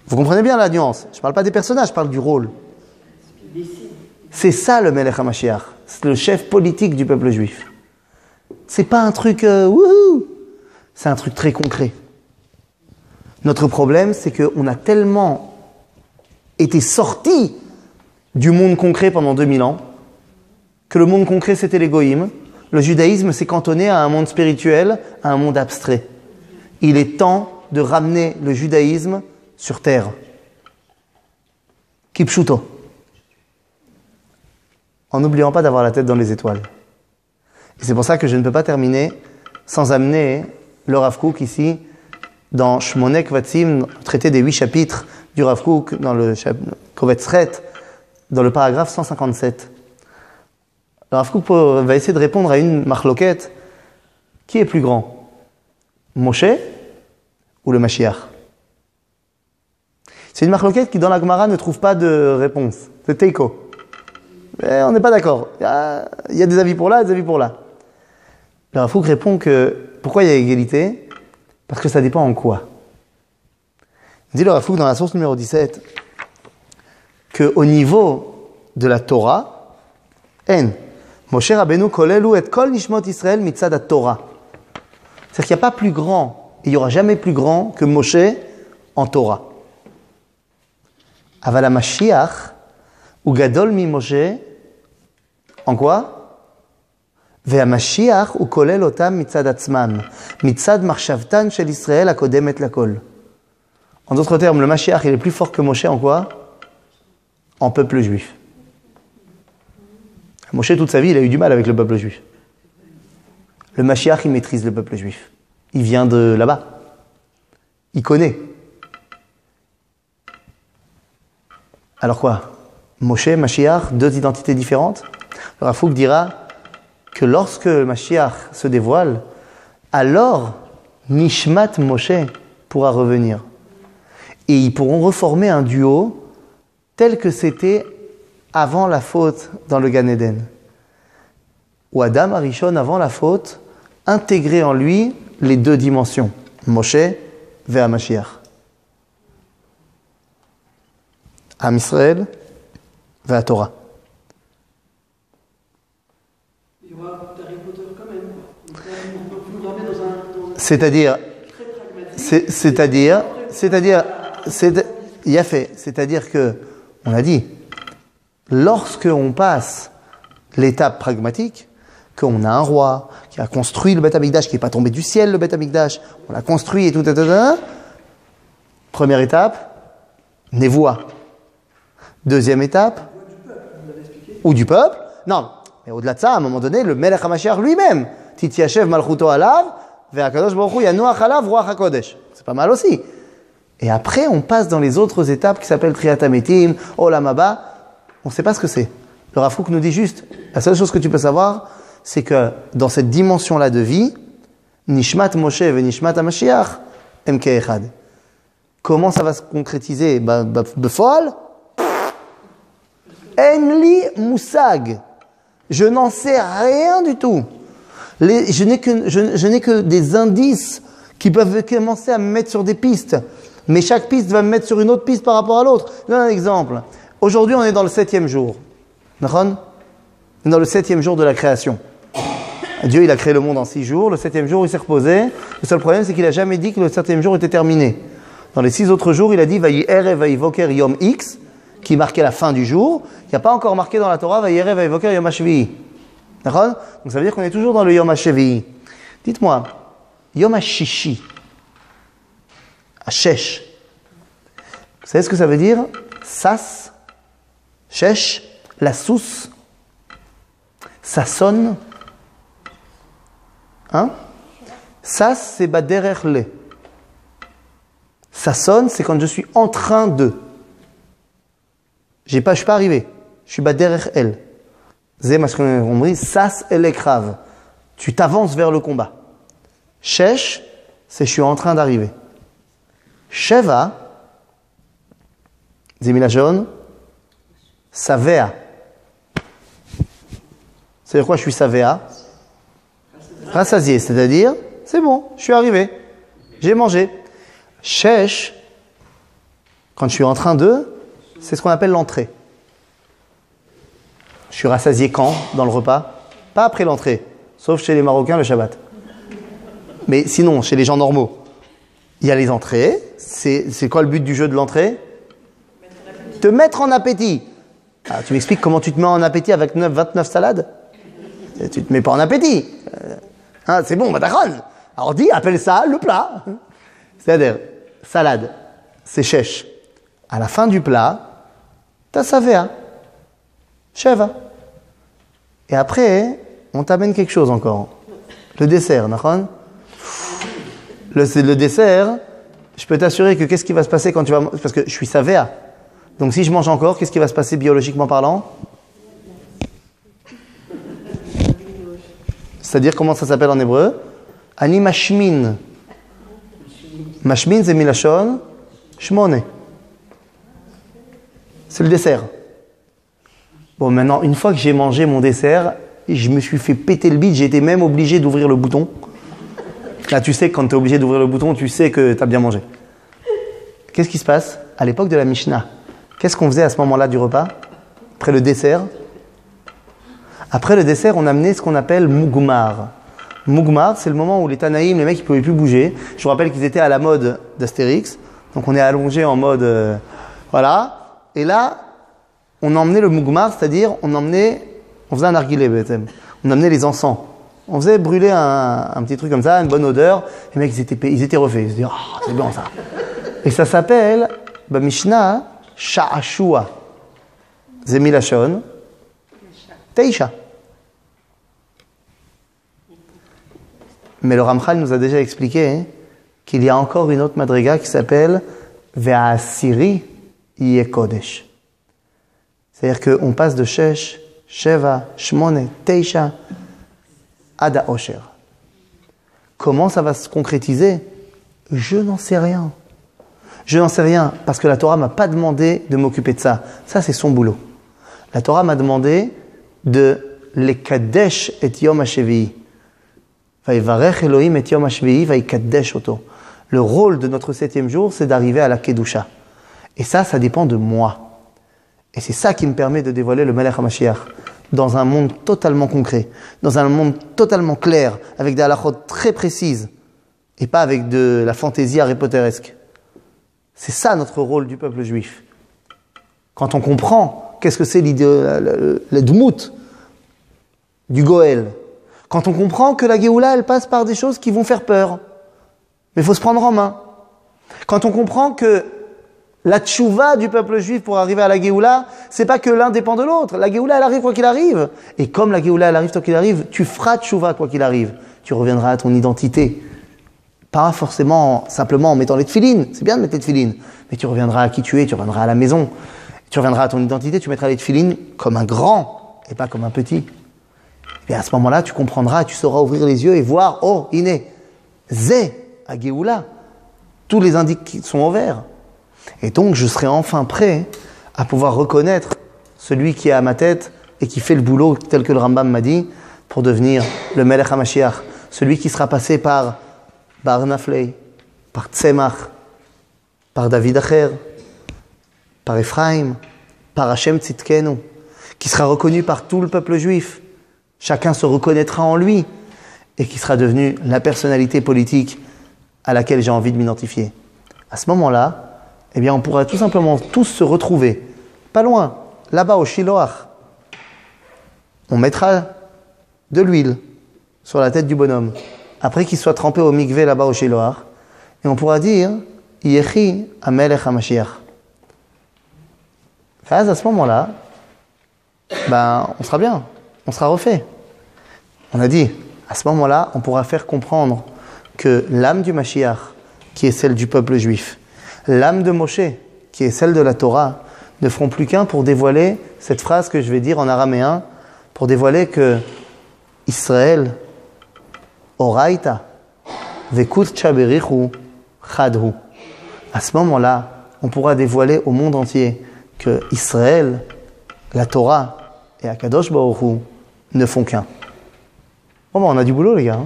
Vous comprenez bien la nuance? Je ne parle pas des personnages, je parle du rôle. C'est ça le Melech HaMashiach, c'est le chef politique du peuple juif. C'est pas un truc wouhou, c'est un truc très concret. Notre problème, c'est qu'on a tellement été sortis du monde concret pendant 2000 ans, que le monde concret c'était les goïms, le judaïsme s'est cantonné à un monde spirituel, à un monde abstrait. Il est temps de ramener le judaïsme sur terre. Kipshuto. En n'oubliant pas d'avoir la tête dans les étoiles. Et c'est pour ça que je ne peux pas terminer sans amener le Rav Kook ici, dans Shmonek Vatsim, traité des 8 chapitres du Rav Kook, dans le Kovetz Ret, dans le paragraphe 157. Le Rav Kook va essayer de répondre à une marloquette. Qui est plus grand, Moshe ou le Mashiach? C'est une marloquette qui, dans la Gemara, ne trouve pas de réponse. C'est Teiko. Mais on n'est pas d'accord. Il y a des avis pour là, des avis pour là. Le Rav Kook répond que pourquoi il y a égalité? Parce que ça dépend en quoi. Il dit le Rav Kook dans la source numéro 17 qu'au niveau de la Torah, Moshe Rabbeinu kolelu et kol nishmot Israël mitzad ha-Torah. C'est-à-dire qu'il n'y a pas plus grand, et il n'y aura jamais plus grand que Moshe en Torah. Aval ha-Mashiach ou gadol mi Moshe en quoi? Ve'ha-Mashiach ou kolel otam mitzad atzmam, mitzad marshavtan shel Israël hakodemet lakol. En d'autres termes, le Mashiach il est plus fort que Moshe en quoi? En peuple juif. Moshe toute sa vie il a eu du mal avec le peuple juif. Le Mashiach, il maîtrise le peuple juif. Il vient de là-bas. Il connaît. Alors quoi? Moshe, Mashiach, deux identités différentes? Le Rav Kook dira que lorsque le Mashiach se dévoile, alors Nishmat Moshe pourra revenir. Et ils pourront reformer un duo tel que c'était avant la faute dans le Gan Eden. Ou Adam Arishon, avant la faute, intégrer en lui les deux dimensions, Moshe vers Mashiach. Am Israël vers Torah. Il y aura Harry Potter quand même. On peut nous ramener dans un C'est-à-dire, il y a fait, c'est-à-dire que, on a dit, lorsque on passe l'étape pragmatique, qu'on a un roi qui a construit le Beth Amikdash, qui n'est pas tombé du ciel, le Beth Amikdash, on l'a construit et tout, première étape, Névoa. Deuxième étape, ou du peuple. Non, mais au-delà de ça, à un moment donné, le Melech HaMashiach lui-même, Tityachev Malchuto Alav, Ve'akadosh Baruch Hu Yanuach Alav Ruach HaKodesh. C'est pas mal aussi. Et après, on passe dans les autres étapes qui s'appellent Triat HaMetim, Olam Haba. On ne sait pas ce que c'est. Le Rav Kook nous dit juste, la seule chose que tu peux savoir, c'est que dans cette dimension-là de vie, Nishmat Moshe ve Nishmat HaMashiach, MK Echad. Comment ça va se concrétiser? Befol? Enli Moussag. Je n'en sais rien du tout. Je n'ai que des indices qui peuvent commencer à me mettre sur des pistes. Mais chaque piste va me mettre sur une autre piste par rapport à l'autre. Je donne un exemple. Aujourd'hui, on est dans le 7e jour. D'accord ? Dans le 7e jour de la création. Dieu, il a créé le monde en 6 jours. Le 7e jour, il s'est reposé. Le seul problème, c'est qu'il n'a jamais dit que le 7e jour était terminé. Dans les 6 autres jours, il a dit Vayi Erev Vayi Voker Yom X, qui marquait la fin du jour. Il n'y a pas encore marqué dans la Torah Vayi Erev Vayi Voker Yom HaShvi'i. D'accord ? Donc ça veut dire qu'on est toujours dans le Yom HaShvi'i. Dites-moi, Yom HaShishi, Hashesh. Vous savez ce que ça veut dire? Sas, Shesh, la sousse, ça sonne. Hein? Sas, c'est baderer le. Ça sonne, c'est quand je suis en train de. Je ne suis pas arrivé. Je suis baderer el. Zé, on dit sas el ekrav. Tu t'avances vers le combat. Shesh, c'est je suis en train d'arriver. Sheva, Zémila jaune, Savea. C'est-à-dire quoi, je suis Savea? Rassasié, c'est-à-dire, c'est bon, je suis arrivé, j'ai mangé. Shesh, quand je suis en train de, c'est ce qu'on appelle l'entrée. Je suis rassasié quand, dans le repas? Pas après l'entrée, sauf chez les Marocains le Shabbat. Mais sinon, chez les gens normaux, il y a les entrées. C'est quoi le but du jeu de l'entrée? Te mettre en appétit. Ah, tu m'expliques comment tu te mets en appétit avec 29 salades? Tu te mets pas en appétit. Hein, c'est bon, d'accord. Alors dis, appelle ça le plat. C'est-à-dire, salade. c'est shesh. À la fin du plat, t'as savea, sheva. Et après, on t'amène quelque chose encore. Le dessert, d'accord? Le dessert, je peux t'assurer que qu'est-ce qui va se passer quand tu vas... Parce que je suis savea. Donc si je mange encore, qu'est-ce qui va se passer biologiquement parlant? C'est-à-dire, comment ça s'appelle en hébreu? Ani mashmin. Mashmin, c'est milachon, shmone. C'est le dessert. Bon, maintenant, une fois que j'ai mangé mon dessert, je me suis fait péter le bide, j'ai été même obligé d'ouvrir le bouton. Là, tu sais, quand tu es obligé d'ouvrir le bouton, tu sais que tu as bien mangé. Qu'est-ce qui se passe? À l'époque de la Mishnah, qu'est-ce qu'on faisait à ce moment-là du repas? Après le dessert, on amenait ce qu'on appelle Mugmar. Mugmar, c'est le moment où les Tanaïm, les mecs, ils ne pouvaient plus bouger. Je vous rappelle qu'ils étaient à la mode d'Astérix. Donc on est allongé en mode... voilà. Et là, on emmenait le Mugmar, c'est-à-dire on faisait un narguilé, on emmenait les encens. On faisait brûler un petit truc comme ça, une bonne odeur. Les mecs, ils étaient refaits. Ils se disaient, oh, c'est bon ça. Et ça s'appelle, Mishnah, Sha'ashua. Zemilashon. Teisha. Mais le Ramchal nous a déjà expliqué qu'il y a encore une autre madriga qui s'appelle Ve'asiri Yekodesh. C'est-à-dire qu'on passe de Shesh, Sheva, Shmone, Teisha, Ada Osher. Comment ça va se concrétiser? Je n'en sais rien. Je n'en sais rien parce que la Torah m'a pas demandé de m'occuper de ça. Ça, c'est son boulot. La Torah m'a demandé de les kadesh et yom hashvi'i. Vayivarech Elohim et yom hashvi'i vayikadesh oto. Le rôle de notre 7e jour, c'est d'arriver à la kedusha. Et ça dépend de moi. Et c'est ça qui me permet de dévoiler le Melech HaMashiach dans un monde totalement concret, dans un monde totalement clair, avec des halachot très précises, et pas avec de la fantaisie Harry Potteresque. C'est ça notre rôle du peuple juif. Quand on comprend qu'est-ce que c'est le dmout du Goël, quand on comprend que la Géoula, elle passe par des choses qui vont faire peur, mais il faut se prendre en main. Quand on comprend que la tchouva du peuple juif pour arriver à la Géoula, c'est pas que l'un dépend de l'autre. La Géoula, elle arrive quoi qu'il arrive. Et comme la Géoula, elle arrive quoi qu'il arrive, tu feras tchouva quoi qu'il arrive. Tu reviendras à ton identité. Pas forcément, simplement en mettant les tefilines. C'est bien de mettre les tefilines. Mais tu reviendras à qui tu es, tu reviendras à la maison. Tu reviendras à ton identité, tu mettras les tefilines comme un grand et pas comme un petit. Et à ce moment-là, tu comprendras, tu sauras ouvrir les yeux et voir, oh, iné, zé, à Géoula. Tous les indices sont ouverts. Et donc, je serai enfin prêt à pouvoir reconnaître celui qui est à ma tête et qui fait le boulot tel que le Rambam m'a dit pour devenir le Melech HaMashiach. Celui qui sera passé par Bar Naflei, par Tzemach, par David Acher, par Ephraim, par Hashem Tzidkenu, qui sera reconnu par tout le peuple juif. Chacun se reconnaîtra en lui et qui sera devenu la personnalité politique à laquelle j'ai envie de m'identifier. À ce moment-là, eh bien, on pourra tout simplement tous se retrouver, pas loin, là-bas au Shiloach. On mettra de l'huile sur la tête du bonhomme, après qu'il soit trempé au mikvé là-bas au Shiloach, et on pourra dire Yechi Amelech HaMashiach. À ce moment-là, on sera bien, on sera refait. On a dit, à ce moment-là, on pourra faire comprendre que l'âme du Mashiach, qui est celle du peuple juif, l'âme de Moshe, qui est celle de la Torah, ne feront plus qu'un pour dévoiler cette phrase que je vais dire en araméen, pour dévoiler que Israël, Oraita, Vekut Chaberichu, Chadhu. À ce moment-là, on pourra dévoiler au monde entier que Israël, la Torah et Akadosh Baruch Hu ne font qu'un. Bon, on a du boulot, les gars.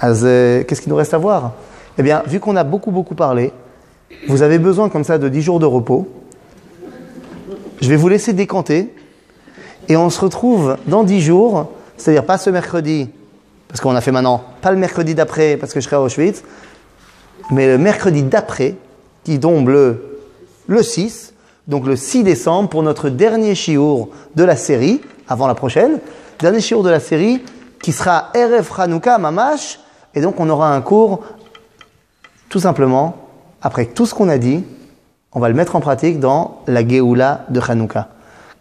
Qu'est-ce qu'il nous reste à voir? Eh bien, vu qu'on a beaucoup parlé, vous avez besoin comme ça de 10 jours de repos. Je vais vous laisser décanter et on se retrouve dans 10 jours, c'est-à-dire pas ce mercredi, parce qu'on a fait maintenant, pas le mercredi d'après parce que je serai à Auschwitz, mais le mercredi d'après, qui tombe le 6, donc le 6 décembre pour notre dernier shiur de la série, avant la prochaine, dernier shiur de la série qui sera Erev Hanouka Mamash, et donc on aura un cours tout simplement après tout ce qu'on a dit, on va le mettre en pratique dans la Géoula de Hanouka.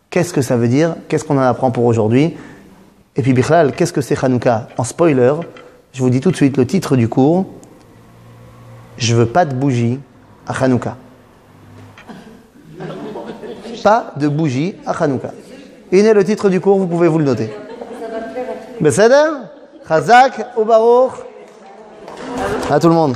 Qu'est-ce que ça veut dire? Qu'est-ce qu'on en apprend pour aujourd'hui? Et puis, Bichlal, qu'est-ce que c'est Hanouka? En spoiler, je vous dis tout de suite le titre du cours. Je veux pas de bougie à Hanouka. Pas de bougie à Hanouka. Il est le titre du cours, vous pouvez vous le noter. Beseder? Chazak ou Baruch? À tout le monde.